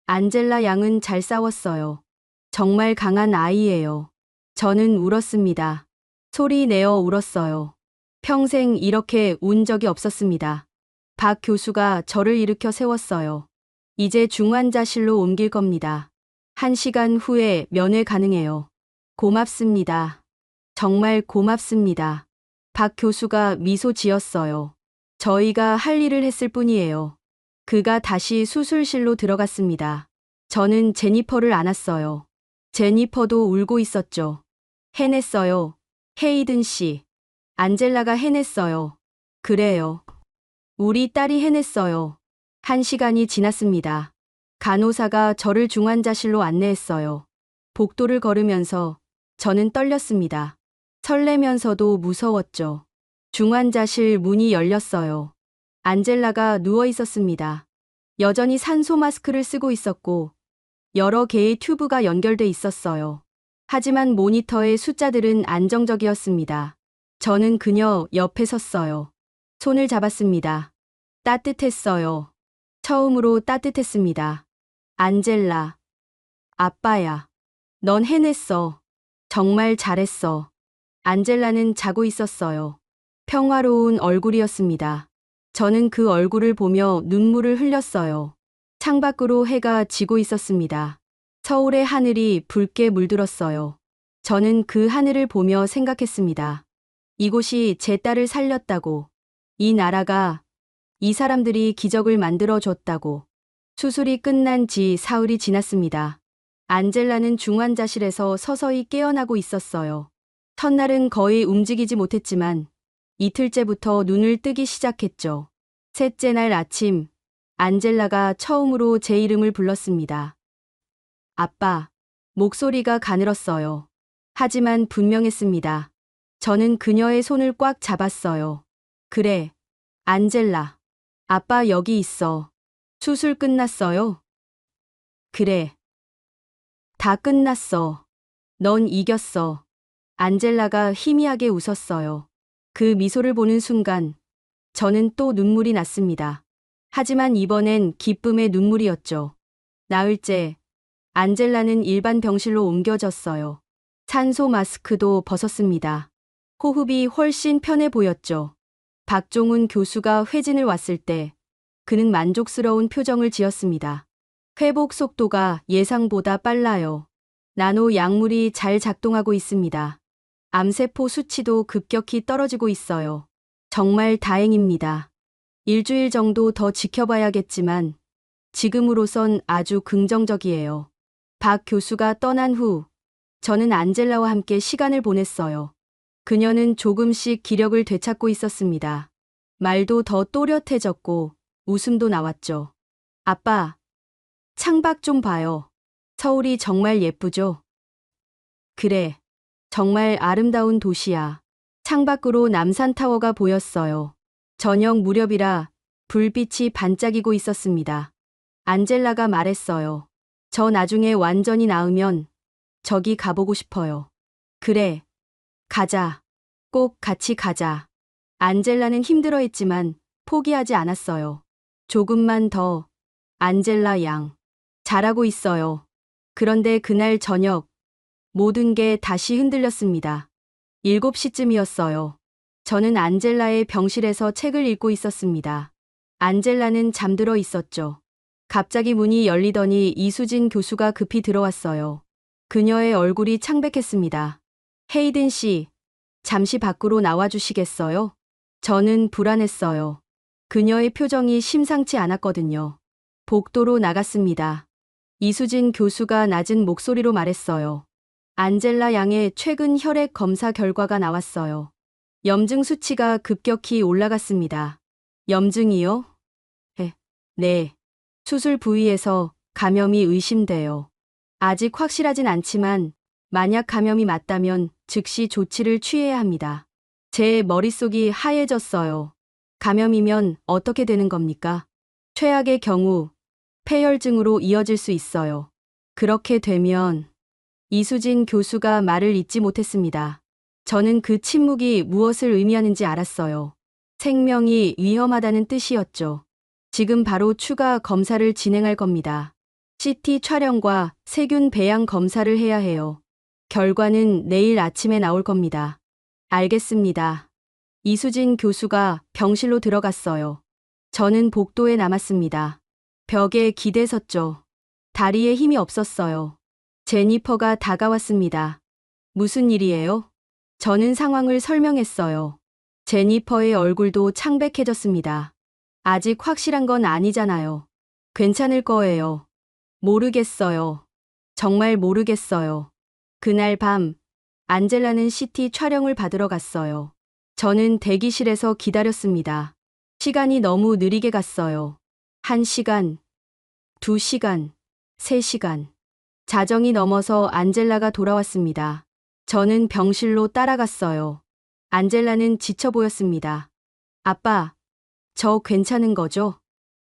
안젤라 양은 잘 싸웠어요. 정말 강한 아이예요. 저는 울었습니다. 소리 내어 울었어요. 평생 이렇게 운 적이 없었습니다. 박 교수가 저를 일으켜 세웠어요. 이제 중환자실로 옮길 겁니다. 1시간 후에 면회 가능해요. 고맙습니다. 정말 고맙습니다. 박 교수가 미소 지었어요. 저희가 할 일을 했을 뿐이에요. 그가 다시 수술실로 들어갔습니다. 저는 제니퍼를 안았어요. 제니퍼도 울고 있었죠. 해냈어요. 헤이든 씨. 안젤라가 해냈어요. 그래요. 우리 딸이 해냈어요. 1시간이 지났습니다. 간호사가 저를 중환자실로 안내했어요. 복도를 걸으면서 저는 떨렸습니다. 설레면서도 무서웠죠. 중환자실 문이 열렸어요. 안젤라가 누워 있었습니다. 여전히 산소 마스크를 쓰고 있었고 여러 개의 튜브가 연결돼 있었어요. 하지만 모니터의 숫자들은 안정적이었습니다. 저는 그녀 옆에 섰어요. 손을 잡았습니다. 따뜻했어요. 처음으로 따뜻했습니다. 안젤라. 아빠야. 넌 해냈어. 정말 잘했어. 안젤라는 자고 있었어요. 평화로운 얼굴이었습니다. 저는 그 얼굴을 보며 눈물을 흘렸어요. 창밖으로 해가 지고 있었습니다. 서울의 하늘이 붉게 물들었어요. 저는 그 하늘을 보며 생각했습니다. 이곳이 제 딸을 살렸다고. 이 나라가, 이 사람들이 기적을 만들어줬다고. 수술이 끝난 지 사흘이 지났습니다. 안젤라는 중환자실에서 서서히 깨어나고 있었어요. 첫날은 거의 움직이지 못했지만 이틀째부터 눈을 뜨기 시작했죠. 셋째 날 아침, 안젤라가 처음으로 제 이름을 불렀습니다. 아빠. 목소리가 가늘었어요. 하지만 분명했습니다. 저는 그녀의 손을 꽉 잡았어요. 그래, 안젤라. 아빠 여기 있어. 수술 끝났어요? 그래. 다 끝났어. 넌 이겼어. 안젤라가 희미하게 웃었어요. 그 미소를 보는 순간 저는 또 눈물이 났습니다. 하지만 이번엔 기쁨의 눈물이었죠. 나흘째, 안젤라는 일반 병실로 옮겨졌어요. 산소 마스크도 벗었습니다. 호흡이 훨씬 편해 보였죠. 박종훈 교수가 회진을 왔을 때 그는 만족스러운 표정을 지었습니다. 회복 속도가 예상보다 빨라요. 나노 약물이 잘 작동하고 있습니다. 암세포 수치도 급격히 떨어지고 있어요. 정말 다행입니다. 일주일 정도 더 지켜봐야겠지만 지금으로선 아주 긍정적이에요. 박 교수가 떠난 후 저는 안젤라와 함께 시간을 보냈어요. 그녀는 조금씩 기력을 되찾고 있었습니다. 말도 더 또렷해졌고 웃음도 나왔죠. 아빠, 창밖 좀 봐요. 서울이 정말 예쁘죠? 그래, 정말 아름다운 도시야. 창밖으로 남산타워가 보였어요. 저녁 무렵이라 불빛이 반짝이고 있었습니다. 안젤라가 말했어요. 저 나중에 완전히 나으면 저기 가보고 싶어요. 그래, 가자. 꼭 같이 가자. 안젤라는 힘들어했지만 포기하지 않았어요. 조금만 더, 안젤라 양. 잘하고 있어요. 그런데 그날 저녁, 모든 게 다시 흔들렸습니다. 7시쯤이었어요. 저는 안젤라의 병실에서 책을 읽고 있었습니다. 안젤라는 잠들어 있었죠. 갑자기 문이 열리더니 이수진 교수가 급히 들어왔어요. 그녀의 얼굴이 창백했습니다. 헤이든 씨, 잠시 밖으로 나와주시겠어요? 저는 불안했어요. 그녀의 표정이 심상치 않았거든요. 복도로 나갔습니다. 이수진 교수가 낮은 목소리로 말했어요. 안젤라 양의 최근 혈액 검사 결과가 나왔어요. 염증 수치가 급격히 올라갔습니다. 염증이요? 네. 수술 부위에서 감염이 의심돼요. 아직 확실하진 않지만 만약 감염이 맞다면 즉시 조치를 취해야 합니다. 제 머릿속이 하얘졌어요. 감염이면 어떻게 되는 겁니까? 최악의 경우 폐혈증으로 이어질 수 있어요. 그렇게 되면 이수진 교수가 말을 잇지 못했습니다. 저는 그 침묵이 무엇을 의미하는지 알았어요. 생명이 위험하다는 뜻이었죠. 지금 바로 추가 검사를 진행할 겁니다. CT 촬영과 세균 배양 검사를 해야 해요. 결과는 내일 아침에 나올 겁니다. 알겠습니다. 이수진 교수가 병실로 들어갔어요. 저는 복도에 남았습니다. 벽에 기대 섰죠. 다리에 힘이 없었어요. 제니퍼가 다가왔습니다. 무슨 일이에요? 저는 상황을 설명했어요. 제니퍼의 얼굴도 창백해졌습니다. 아직 확실한 건 아니잖아요. 괜찮을 거예요. 모르겠어요. 정말 모르겠어요. 그날 밤, 안젤라는 CT 촬영을 받으러 갔어요. 저는 대기실에서 기다렸습니다. 시간이 너무 느리게 갔어요. 1시간, 2시간, 3시간. 자정이 넘어서 안젤라가 돌아왔습니다. 저는 병실로 따라갔어요. 안젤라는 지쳐 보였습니다. 아빠, 저 괜찮은 거죠?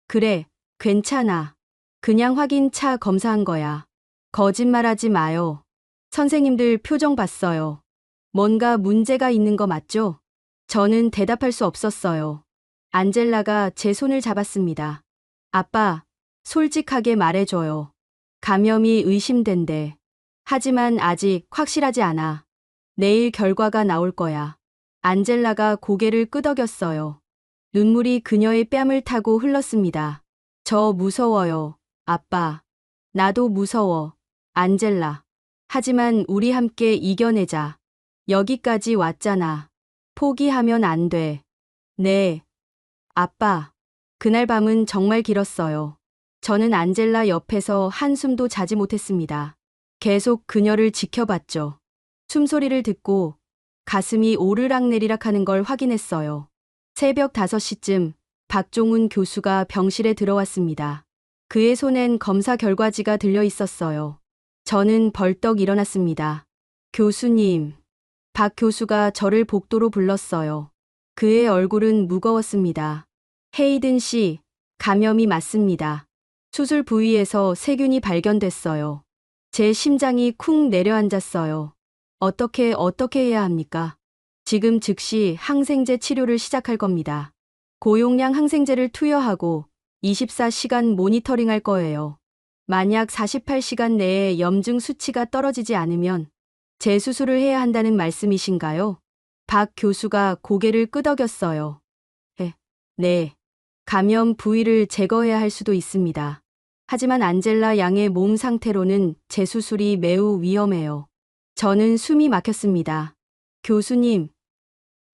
그래, 괜찮아. 그냥 확인차 검사한 거야. 거짓말하지 마요. 선생님들 표정 봤어요. 뭔가 문제가 있는 거 맞죠? 저는 대답할 수 없었어요. 안젤라가 제 손을 잡았습니다. 아빠, 솔직하게 말해줘요. 감염이 의심된대. 하지만 아직 확실하지 않아. 내일 결과가 나올 거야. 안젤라가 고개를 끄덕였어요. 눈물이 그녀의 뺨을 타고 흘렀습니다. 저 무서워요, 아빠. 나도 무서워, 안젤라. 하지만 우리 함께 이겨내자. 여기까지 왔잖아. 포기하면 안 돼. 네, 아빠. 그날 밤은 정말 길었어요. 저는 안젤라 옆에서 한숨도 자지 못했습니다. 계속 그녀를 지켜봤죠. 숨소리를 듣고 가슴이 오르락내리락 하는 걸 확인했어요. 새벽 5시쯤 박종훈 교수가 병실에 들어왔습니다. 그의 손엔 검사 결과지가 들려 있었어요. 저는 벌떡 일어났습니다. 교수님. 박 교수가 저를 복도로 불렀어요. 그의 얼굴은 무거웠습니다. 헤이든 씨, 감염이 맞습니다. 수술 부위에서 세균이 발견됐어요. 제 심장이 쿵 내려앉았어요. 어떻게 해야 합니까? 지금 즉시 항생제 치료를 시작할 겁니다. 고용량 항생제를 투여하고 24시간 모니터링할 거예요. 만약 48시간 내에 염증 수치가 떨어지지 않으면 재수술을 해야 한다는 말씀이신가요? 박 교수가 고개를 끄덕였어요. 네. 감염 부위를 제거해야 할 수도 있습니다. 하지만 안젤라 양의 몸 상태로는 재수술이 매우 위험해요. 저는 숨이 막혔습니다. 교수님,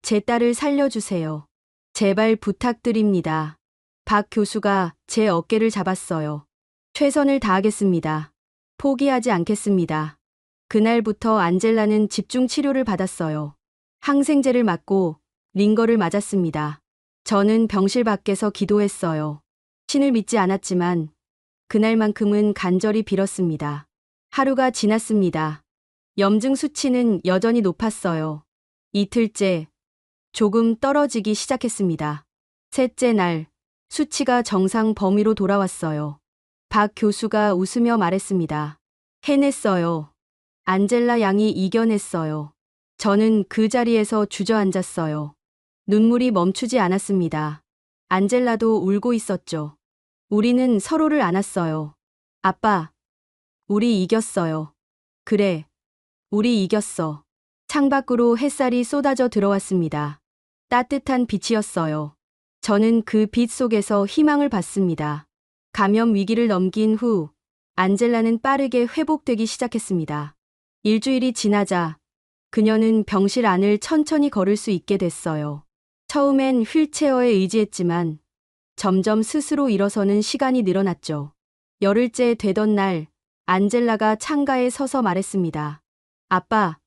제 딸을 살려주세요. 제발 부탁드립니다. 박 교수가 제 어깨를 잡았어요. 최선을 다하겠습니다. 포기하지 않겠습니다. 그날부터 안젤라는 집중 치료를 받았어요. 항생제를 맞고 링거를 맞았습니다. 저는 병실 밖에서 기도했어요. 신을 믿지 않았지만 그날만큼은 간절히 빌었습니다. 하루가 지났습니다. 염증 수치는 여전히 높았어요. 이틀째, 조금 떨어지기 시작했습니다. 셋째 날, 수치가 정상 범위로 돌아왔어요. 박 교수가 웃으며 말했습니다. 해냈어요. 안젤라 양이 이겨냈어요. 저는 그 자리에서 주저앉았어요. 눈물이 멈추지 않았습니다. 안젤라도 울고 있었죠. 우리는 서로를 안았어요. 아빠, 우리 이겼어요. 그래, 우리 이겼어. 창밖으로 햇살이 쏟아져 들어왔습니다. 따뜻한 빛이었어요. 저는 그 빛 속에서 희망을 봤습니다. 감염 위기를 넘긴 후 안젤라는 빠르게 회복되기 시작했습니다. 일주일이 지나자 그녀는 병실 안을 천천히 걸을 수 있게 됐어요. 처음엔 휠체어에 의지했지만 점점 스스로 일어서는 시간이 늘어났죠. 열흘째 되던 날 안젤라가 창가에 서서 말했습니다. 아빠,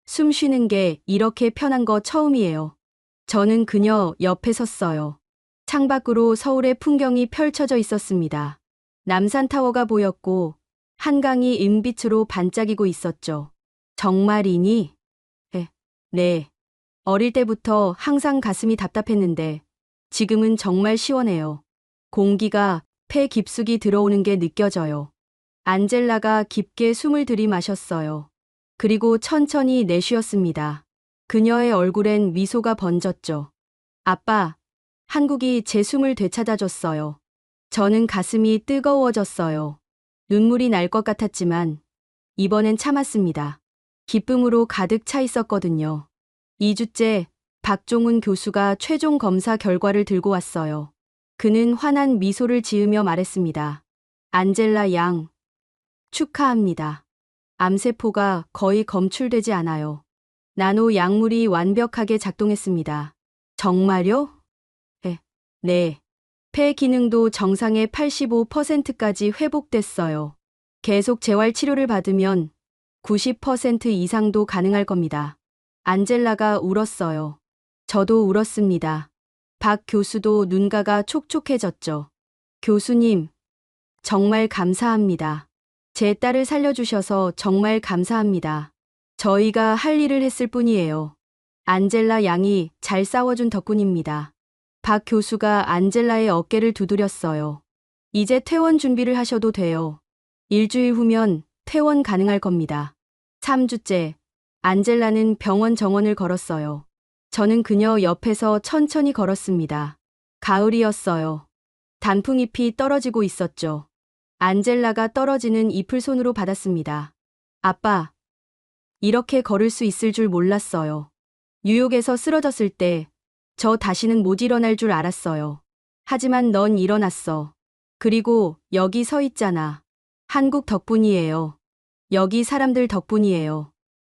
숨 쉬는 게 이렇게 편한 거 처음이에요. 저는 그녀 옆에 섰어요. 창밖으로 서울의 풍경이 펼쳐져 있었습니다. 남산타워가 보였고 한강이 은빛으로 반짝이고 있었죠. 정말이니? 네. 어릴 때부터 항상 가슴이 답답했는데 지금은 정말 시원해요. 공기가 폐 깊숙이 들어오는 게 느껴져요. 안젤라가 깊게 숨을 들이마셨어요. 그리고 천천히 내쉬었습니다. 그녀의 얼굴엔 미소가 번졌죠. 아빠, 한국이 제 숨을 되찾아줬어요. 저는 가슴이 뜨거워졌어요. 눈물이 날 것 같았지만 이번엔 참았습니다. 기쁨으로 가득 차 있었거든요. 2주째 박종훈 교수가 최종 검사 결과를 들고 왔어요. 그는 환한 미소를 지으며 말했습니다. 안젤라 양, 축하합니다. 암세포가 거의 검출되지 않아요. 나노 약물이 완벽하게 작동했습니다. 정말요? 네. 폐 기능도 정상의 85%까지 회복됐어요. 계속 재활 치료를 받으면 90% 이상도 가능할 겁니다. 안젤라가 울었어요. 저도 울었습니다. 박 교수도 눈가가 촉촉해졌죠. 교수님, 정말 감사합니다. 제 딸을 살려주셔서 정말 감사합니다. 저희가 할 일을 했을 뿐이에요. 안젤라 양이 잘 싸워준 덕분입니다. 박 교수가 안젤라의 어깨를 두드렸어요. 이제 퇴원 준비를 하셔도 돼요. 일주일 후면 퇴원 가능할 겁니다. 3주째, 안젤라는 병원 정원을 걸었어요. 저는 그녀 옆에서 천천히 걸었습니다. 가을이었어요. 단풍잎이 떨어지고 있었죠. 안젤라가 떨어지는 잎을 손으로 받았습니다. 아빠, 이렇게 걸을 수 있을 줄 몰랐어요. 뉴욕에서 쓰러졌을 때 저 다시는 못 일어날 줄 알았어요. 하지만 넌 일어났어. 그리고 여기 서 있잖아. 한국 덕분이에요. 여기 사람들 덕분이에요.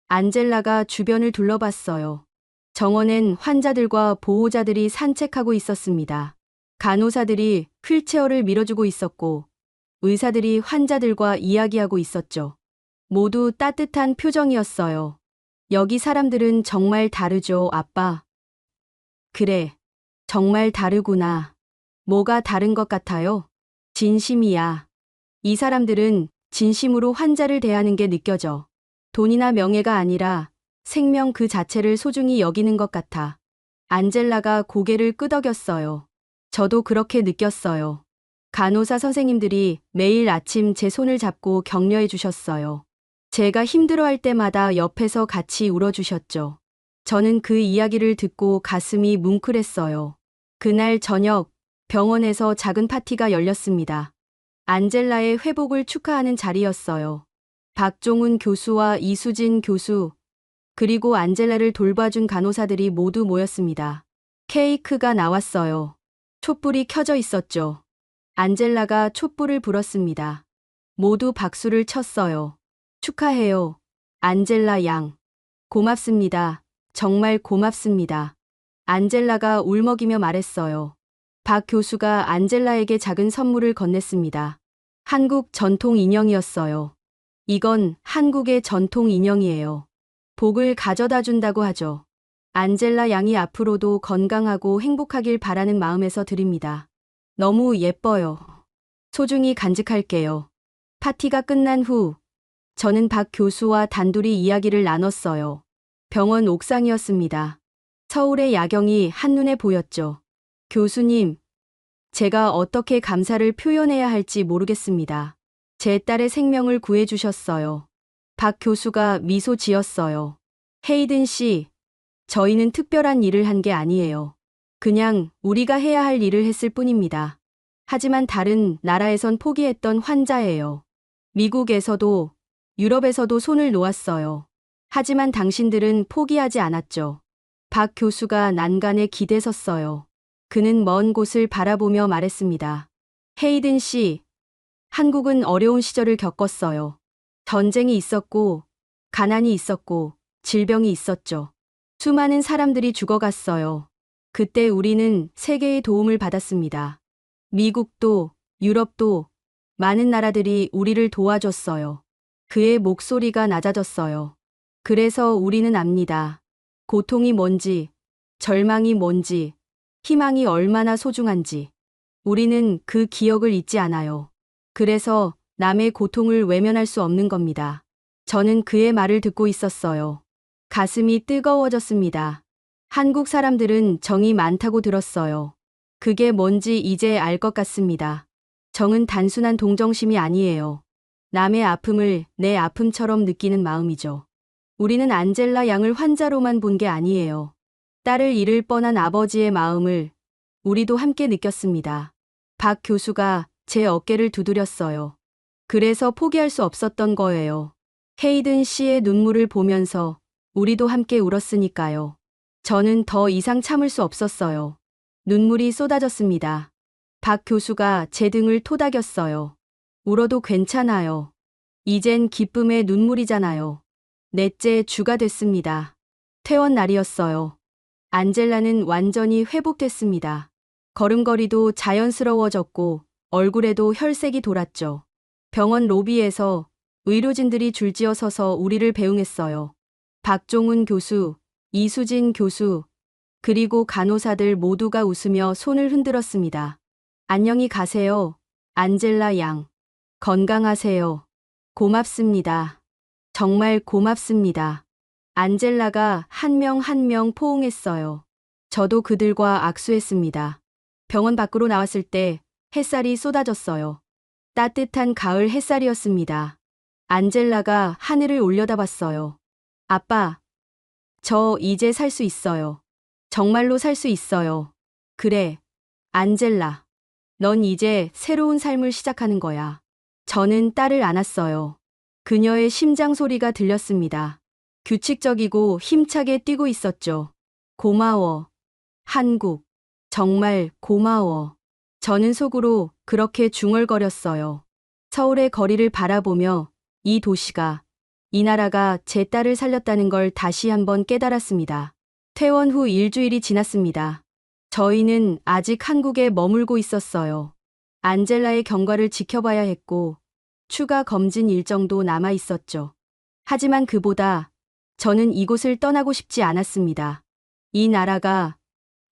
안젤라가 주변을 둘러봤어요. 정원엔 환자들과 보호자들이 산책하고 있었습니다. 간호사들이 휠체어를 밀어주고 있었고 의사들이 환자들과 이야기하고 있었죠. 모두 따뜻한 표정이었어요. 여기 사람들은 정말 다르죠, 아빠. 그래, 정말 다르구나. 뭐가 다른 것 같아요? 진심이야. 이 사람들은 진심으로 환자를 대하는 게 느껴져. 돈이나 명예가 아니라 생명 그 자체를 소중히 여기는 것 같아. 안젤라가 고개를 끄덕였어요. 저도 그렇게 느꼈어요. 간호사 선생님들이 매일 아침 제 손을 잡고 격려해 주셨어요. 제가 힘들어할 때마다 옆에서 같이 울어주셨죠. 저는 그 이야기를 듣고 가슴이 뭉클했어요. 그날 저녁 병원에서 작은 파티가 열렸습니다. 안젤라의 회복을 축하하는 자리였어요. 박종훈 교수와 이수진 교수, 그리고 안젤라를 돌봐준 간호사들이 모두 모였습니다. 케이크가 나왔어요. 촛불이 켜져 있었죠. 안젤라가 촛불을 불었습니다. 모두 박수를 쳤어요. 축하해요. 안젤라 양. 고맙습니다. 정말 고맙습니다. 안젤라가 울먹이며 말했어요. 박 교수가 안젤라에게 작은 선물을 건넸습니다. 한국 전통 인형이었어요. 이건 한국의 전통 인형이에요. 복을 가져다 준다고 하죠. 안젤라 양이 앞으로도 건강하고 행복하길 바라는 마음에서 드립니다. 너무 예뻐요. 소중히 간직할게요. 파티가 끝난 후 저는 박 교수와 단둘이 이야기를 나눴어요. 병원 옥상이었습니다. 서울의 야경이 한눈에 보였죠. 교수님, 제가 어떻게 감사를 표현해야 할지 모르겠습니다. 제 딸의 생명을 구해주셨어요. 박 교수가 미소 지었어요. 헤이든 씨, 저희는 특별한 일을 한 게 아니에요. 그냥 우리가 해야 할 일을 했을 뿐입니다. 하지만 다른 나라에선 포기했던 환자예요. 미국에서도 유럽에서도 손을 놓았어요. 하지만 당신들은 포기하지 않았죠. 박 교수가 난간에 기대섰어요. 그는 먼 곳을 바라보며 말했습니다. 헤이든 씨, 한국은 어려운 시절을 겪었어요. 전쟁이 있었고, 가난이 있었고, 질병이 있었죠. 수많은 사람들이 죽어갔어요. 그때 우리는 세계의 도움을 받았습니다. 미국도, 유럽도, 많은 나라들이 우리를 도와줬어요. 그의 목소리가 낮아졌어요. 그래서 우리는 압니다. 고통이 뭔지, 절망이 뭔지, 희망이 얼마나 소중한지. 우리는 그 기억을 잊지 않아요. 그래서 남의 고통을 외면할 수 없는 겁니다. 저는 그의 말을 듣고 있었어요. 가슴이 뜨거워졌습니다. 한국 사람들은 정이 많다고 들었어요. 그게 뭔지 이제 알 것 같습니다. 정은 단순한 동정심이 아니에요. 남의 아픔을 내 아픔처럼 느끼는 마음이죠. 우리는 안젤라 양을 환자로만 본 게 아니에요. 딸을 잃을 뻔한 아버지의 마음을 우리도 함께 느꼈습니다. 박 교수가 제 어깨를 두드렸어요. 그래서 포기할 수 없었던 거예요. 헤이든 씨의 눈물을 보면서 우리도 함께 울었으니까요. 저는 더 이상 참을 수 없었어요. 눈물이 쏟아졌습니다. 박 교수가 제 등을 토닥였어요. 울어도 괜찮아요. 이젠 기쁨의 눈물이잖아요. 넷째 주가 됐습니다. 퇴원 날이었어요. 안젤라는 완전히 회복됐습니다. 걸음걸이도 자연스러워졌고 얼굴에도 혈색이 돌았죠. 병원 로비에서 의료진들이 줄지어 서서 우리를 배웅했어요. 박종훈 교수, 이수진 교수, 그리고 간호사들 모두가 웃으며 손을 흔들었습니다. 안녕히 가세요. 안젤라 양. 건강하세요. 고맙습니다. 정말 고맙습니다. 안젤라가 한 명 한 명 포옹했어요. 저도 그들과 악수했습니다. 병원 밖으로 나왔을 때 햇살이 쏟아졌어요. 따뜻한 가을 햇살이었습니다. 안젤라가 하늘을 올려다봤어요. 아빠, 저 이제 살 수 있어요. 정말로 살 수 있어요. 그래, 안젤라. 넌 이제 새로운 삶을 시작하는 거야. 저는 딸을 안았어요. 그녀의 심장 소리가 들렸습니다. 규칙적이고 힘차게 뛰고 있었죠. 고마워. 한국. 정말 고마워. 저는 속으로 그렇게 중얼거렸어요. 서울의 거리를 바라보며 이 도시가, 이 나라가 제 딸을 살렸다는 걸 다시 한번 깨달았습니다. 퇴원 후 일주일이 지났습니다. 저희는 아직 한국에 머물고 있었어요. 안젤라의 경과를 지켜봐야 했고 추가 검진 일정도 남아 있었죠. 하지만 그보다 저는 이곳을 떠나고 싶지 않았습니다. 이 나라가,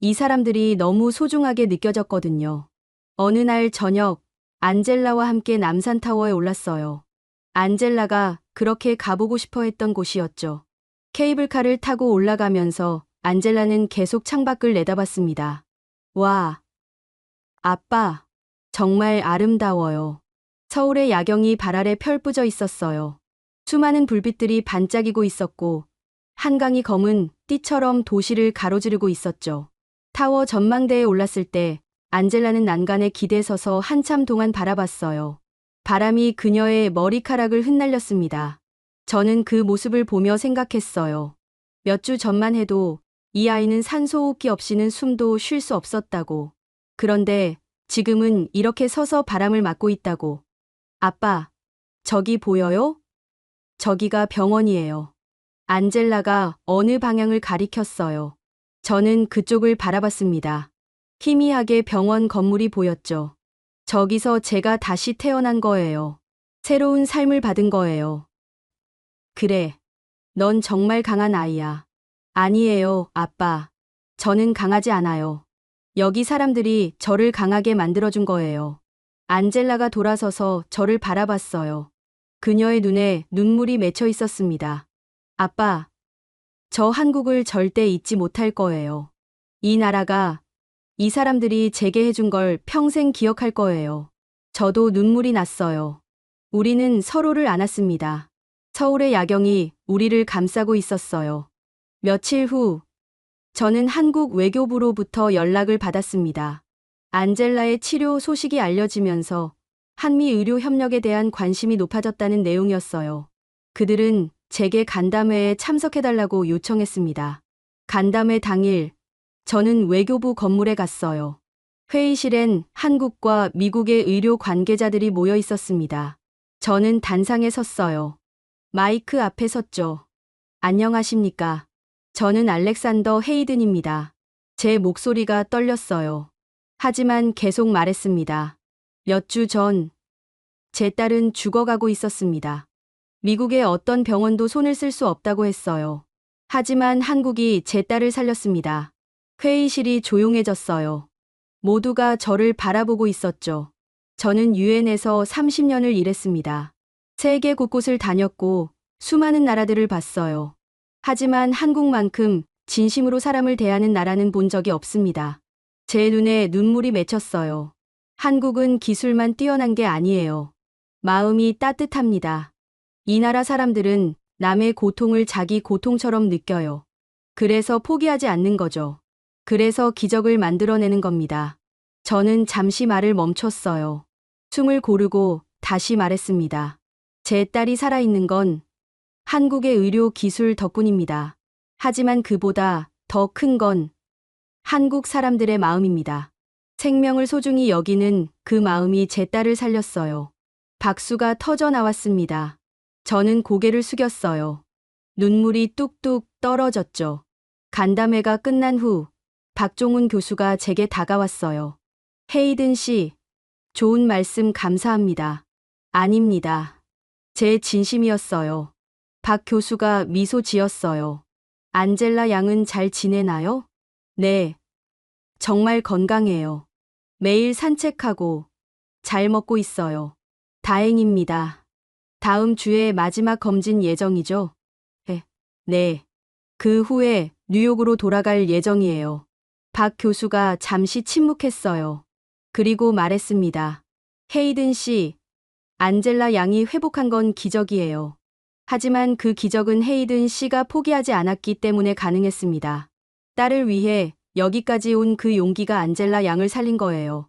이 사람들이 너무 소중하게 느껴졌거든요. 어느 날 저녁, 안젤라와 함께 남산타워에 올랐어요. 안젤라가 그렇게 가보고 싶어 했던 곳이었죠. 케이블카를 타고 올라가면서 안젤라는 계속 창밖을 내다봤습니다. 와, 아빠, 정말 아름다워요. 서울의 야경이 발 아래 펼뿌져 있었어요. 수많은 불빛들이 반짝이고 있었고 한강이 검은 띠처럼 도시를 가로지르고 있었죠. 타워 전망대에 올랐을 때 안젤라는 난간에 기대 서서 한참 동안 바라봤어요. 바람이 그녀의 머리카락을 흩날렸습니다. 저는 그 모습을 보며 생각했어요. 몇 주 전만 해도 이 아이는 산소호흡기 없이는 숨도 쉴 수 없었다고. 그런데 지금은 이렇게 서서 바람을 맞고 있다고. 아빠, 저기 보여요? 저기가 병원이에요. 안젤라가 어느 방향을 가리켰어요. 저는 그쪽을 바라봤습니다. 희미하게 병원 건물이 보였죠. 저기서 제가 다시 태어난 거예요. 새로운 삶을 받은 거예요. 그래, 넌 정말 강한 아이야. 아니에요, 아빠. 저는 강하지 않아요. 여기 사람들이 저를 강하게 만들어준 거예요. 안젤라가 돌아서서 저를 바라봤어요. 그녀의 눈에 눈물이 맺혀 있었습니다. 아빠, 저 한국을 절대 잊지 못할 거예요. 이 나라가, 이 사람들이 제게 해준 걸 평생 기억할 거예요. 저도 눈물이 났어요. 우리는 서로를 안았습니다. 서울의 야경이 우리를 감싸고 있었어요. 며칠 후, 저는 한국 외교부로부터 연락을 받았습니다. 안젤라의 치료 소식이 알려지면서 한미 의료 협력에 대한 관심이 높아졌다는 내용이었어요. 그들은 제게 간담회에 참석해달라고 요청했습니다. 간담회 당일, 저는 외교부 건물에 갔어요. 회의실엔 한국과 미국의 의료 관계자들이 모여 있었습니다. 저는 단상에 섰어요. 마이크 앞에 섰죠. 안녕하십니까. 저는 알렉산더 헤이든입니다. 제 목소리가 떨렸어요. 하지만 계속 말했습니다. 몇 주 전, 제 딸은 죽어가고 있었습니다. 미국의 어떤 병원도 손을 쓸 수 없다고 했어요. 하지만 한국이 제 딸을 살렸습니다. 회의실이 조용해졌어요. 모두가 저를 바라보고 있었죠. 저는 유엔에서 30년을 일했습니다. 세계 곳곳을 다녔고 수많은 나라들을 봤어요. 하지만 한국만큼 진심으로 사람을 대하는 나라는 본 적이 없습니다. 제 눈에 눈물이 맺혔어요. 한국은 기술만 뛰어난 게 아니에요. 마음이 따뜻합니다. 이 나라 사람들은 남의 고통을 자기 고통처럼 느껴요. 그래서 포기하지 않는 거죠. 그래서 기적을 만들어내는 겁니다. 저는 잠시 말을 멈췄어요. 숨을 고르고 다시 말했습니다. 제 딸이 살아있는 건 한국의 의료 기술 덕분입니다. 하지만 그보다 더 큰 건 한국 사람들의 마음입니다. 생명을 소중히 여기는 그 마음이 제 딸을 살렸어요. 박수가 터져 나왔습니다. 저는 고개를 숙였어요. 눈물이 뚝뚝 떨어졌죠. 간담회가 끝난 후 박종훈 교수가 제게 다가왔어요. 헤이든 씨, 좋은 말씀 감사합니다. 아닙니다. 제 진심이었어요. 박 교수가 미소 지었어요. 안젤라 양은 잘 지내나요? 네. 정말 건강해요. 매일 산책하고 잘 먹고 있어요. 다행입니다. 다음 주에 마지막 검진 예정이죠? 네. 그 후에 뉴욕으로 돌아갈 예정이에요. 박 교수가 잠시 침묵했어요. 그리고 말했습니다. 헤이든 씨, 안젤라 양이 회복한 건 기적이에요. 하지만 그 기적은 헤이든 씨가 포기하지 않았기 때문에 가능했습니다. 딸을 위해 여기까지 온 그 용기가 안젤라 양을 살린 거예요.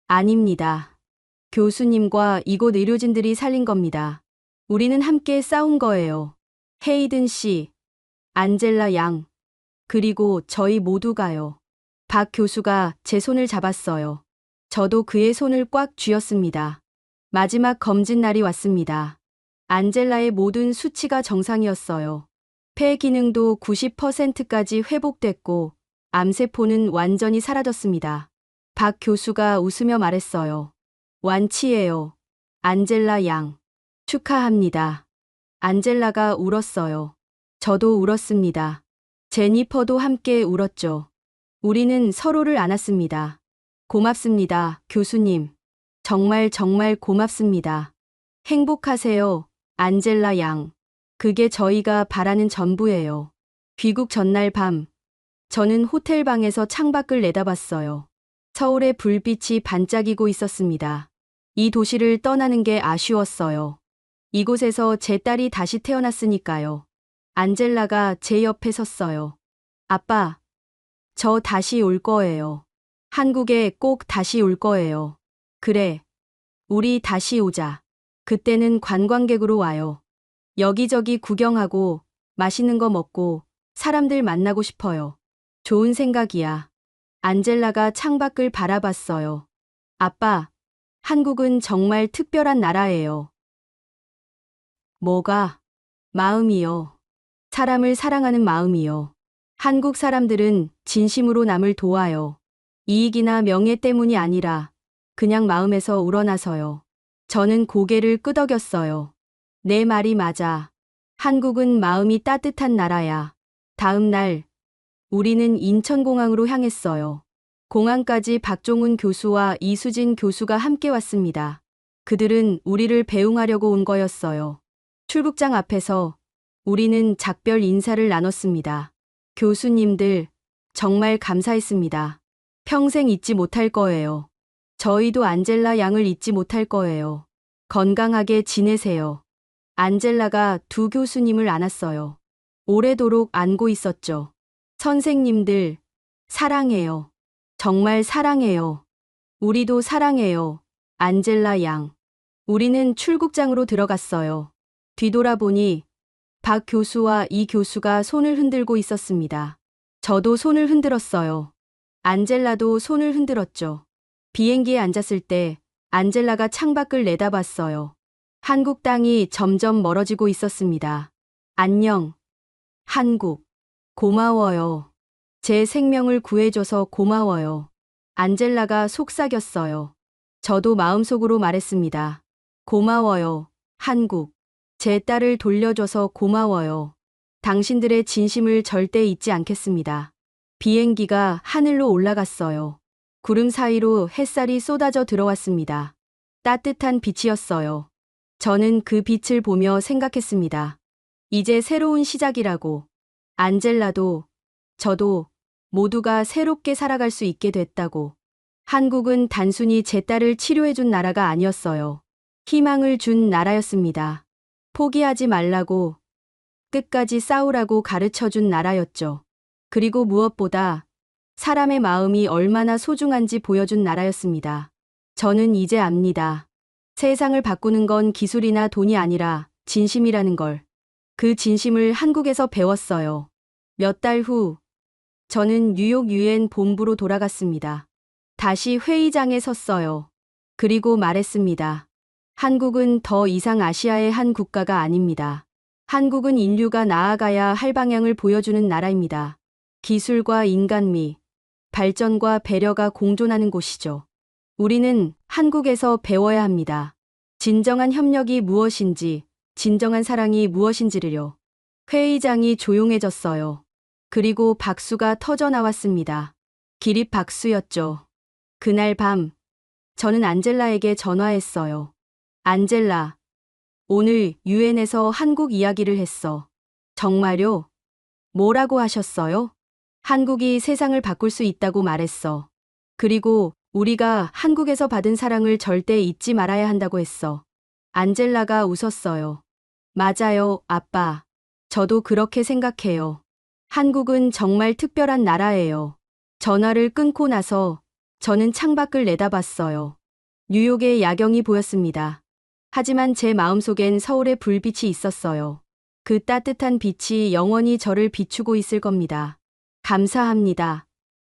아닙니다. 교수님과 이곳 의료진들이 살린 겁니다. 우리는 함께 싸운 거예요. 헤이든 씨, 안젤라 양, 그리고 저희 모두가요. 박 교수가 제 손을 잡았어요. 저도 그의 손을 꽉 쥐었습니다. 마지막 검진 날이 왔습니다. 안젤라의 모든 수치가 정상이었어요. 폐 기능도 90%까지 회복됐고 암세포는 완전히 사라졌습니다. 박 교수가 웃으며 말했어요. 완치예요. 안젤라 양. 축하합니다. 안젤라가 울었어요. 저도 울었습니다. 제니퍼도 함께 울었죠. 우리는 서로를 안았습니다. 고맙습니다, 교수님. 정말 정말 고맙습니다. 행복하세요, 안젤라 양. 그게 저희가 바라는 전부예요. 귀국 전날 밤, 저는 호텔 방에서 창밖을 내다봤어요. 서울의 불빛이 반짝이고 있었습니다. 이 도시를 떠나는 게 아쉬웠어요. 이곳에서 제 딸이 다시 태어났으니까요. 안젤라가 제 옆에 섰어요. 아빠, 저 다시 올 거예요. 한국에 꼭 다시 올 거예요. 그래, 우리 다시 오자. 그때는 관광객으로 와요. 여기저기 구경하고 맛있는 거 먹고 사람들 만나고 싶어요. 좋은 생각이야. 안젤라가 창밖을 바라봤어요. 아빠, 한국은 정말 특별한 나라예요. 뭐가? 마음이요. 사람을 사랑하는 마음이요. 한국 사람들은 진심으로 남을 도와요. 이익이나 명예 때문이 아니라 그냥 마음에서 우러나서요. 저는 고개를 끄덕였어요. 내 말이 맞아. 한국은 마음이 따뜻한 나라야. 다음 날, 우리는 인천공항으로 향했어요. 공항까지 박종훈 교수와 이수진 교수가 함께 왔습니다. 그들은 우리를 배웅하려고 온 거였어요. 출국장 앞에서 우리는 작별 인사를 나눴습니다. 교수님들, 정말 감사했습니다. 평생 잊지 못할 거예요. 저희도 안젤라 양을 잊지 못할 거예요. 건강하게 지내세요. 안젤라가 두 교수님을 안았어요. 오래도록 안고 있었죠. 선생님들, 사랑해요. 정말 사랑해요. 우리도 사랑해요. 안젤라 양. 우리는 출국장으로 들어갔어요. 뒤돌아보니 박 교수와 이 교수가 손을 흔들고 있었습니다. 저도 손을 흔들었어요. 안젤라도 손을 흔들었죠. 비행기에 앉았을 때 안젤라가 창밖을 내다봤어요. 한국 땅이 점점 멀어지고 있었습니다. 안녕, 한국. 고마워요. 제 생명을 구해줘서 고마워요. 안젤라가 속삭였어요. 저도 마음속으로 말했습니다. 고마워요, 한국. 제 딸을 돌려줘서 고마워요. 당신들의 진심을 절대 잊지 않겠습니다. 비행기가 하늘로 올라갔어요. 구름 사이로 햇살이 쏟아져 들어왔습니다. 따뜻한 빛이었어요. 저는 그 빛을 보며 생각했습니다. 이제 새로운 시작이라고. 안젤라도, 저도 모두가 새롭게 살아갈 수 있게 됐다고. 한국은 단순히 제 딸을 치료해준 나라가 아니었어요. 희망을 준 나라였습니다. 포기하지 말라고, 끝까지 싸우라고 가르쳐준 나라였죠. 그리고 무엇보다 사람의 마음이 얼마나 소중한지 보여준 나라였습니다. 저는 이제 압니다. 세상을 바꾸는 건 기술이나 돈이 아니라 진심이라는 걸. 그 진심을 한국에서 배웠어요. 몇 달 후, 저는 뉴욕 유엔 본부로 돌아갔습니다. 다시 회의장에 섰어요. 그리고 말했습니다. 한국은 더 이상 아시아의 한 국가가 아닙니다. 한국은 인류가 나아가야 할 방향을 보여주는 나라입니다. 기술과 인간미, 발전과 배려가 공존하는 곳이죠. 우리는 한국에서 배워야 합니다. 진정한 협력이 무엇인지, 진정한 사랑이 무엇인지를요. 회의장이 조용해졌어요. 그리고 박수가 터져 나왔습니다. 기립 박수였죠. 그날 밤, 저는 안젤라에게 전화했어요. 안젤라, 오늘 유엔에서 한국 이야기를 했어. 정말요? 뭐라고 하셨어요? 한국이 세상을 바꿀 수 있다고 말했어. 그리고 우리가 한국에서 받은 사랑을 절대 잊지 말아야 한다고 했어. 안젤라가 웃었어요. 맞아요, 아빠. 저도 그렇게 생각해요. 한국은 정말 특별한 나라예요. 전화를 끊고 나서 저는 창밖을 내다봤어요. 뉴욕의 야경이 보였습니다. 하지만 제 마음속엔 서울의 불빛이 있었어요. 그 따뜻한 빛이 영원히 저를 비추고 있을 겁니다. 감사합니다.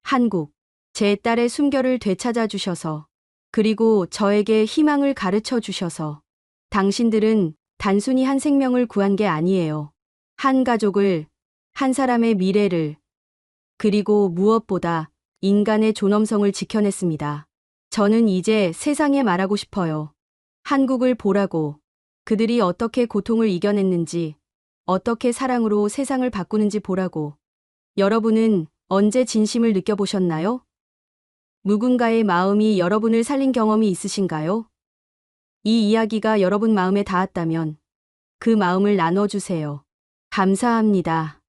한국, 제 딸의 숨결을 되찾아 주셔서, 그리고 저에게 희망을 가르쳐 주셔서. 당신들은 단순히 한 생명을 구한 게 아니에요. 한 가족을, 한 사람의 미래를, 그리고 무엇보다 인간의 존엄성을 지켜냈습니다. 저는 이제 세상에 말하고 싶어요. 한국을 보라고. 그들이 어떻게 고통을 이겨냈는지, 어떻게 사랑으로 세상을 바꾸는지 보라고. 여러분은 언제 진심을 느껴보셨나요? 누군가의 마음이 여러분을 살린 경험이 있으신가요? 이 이야기가 여러분 마음에 닿았다면 그 마음을 나눠주세요. 감사합니다.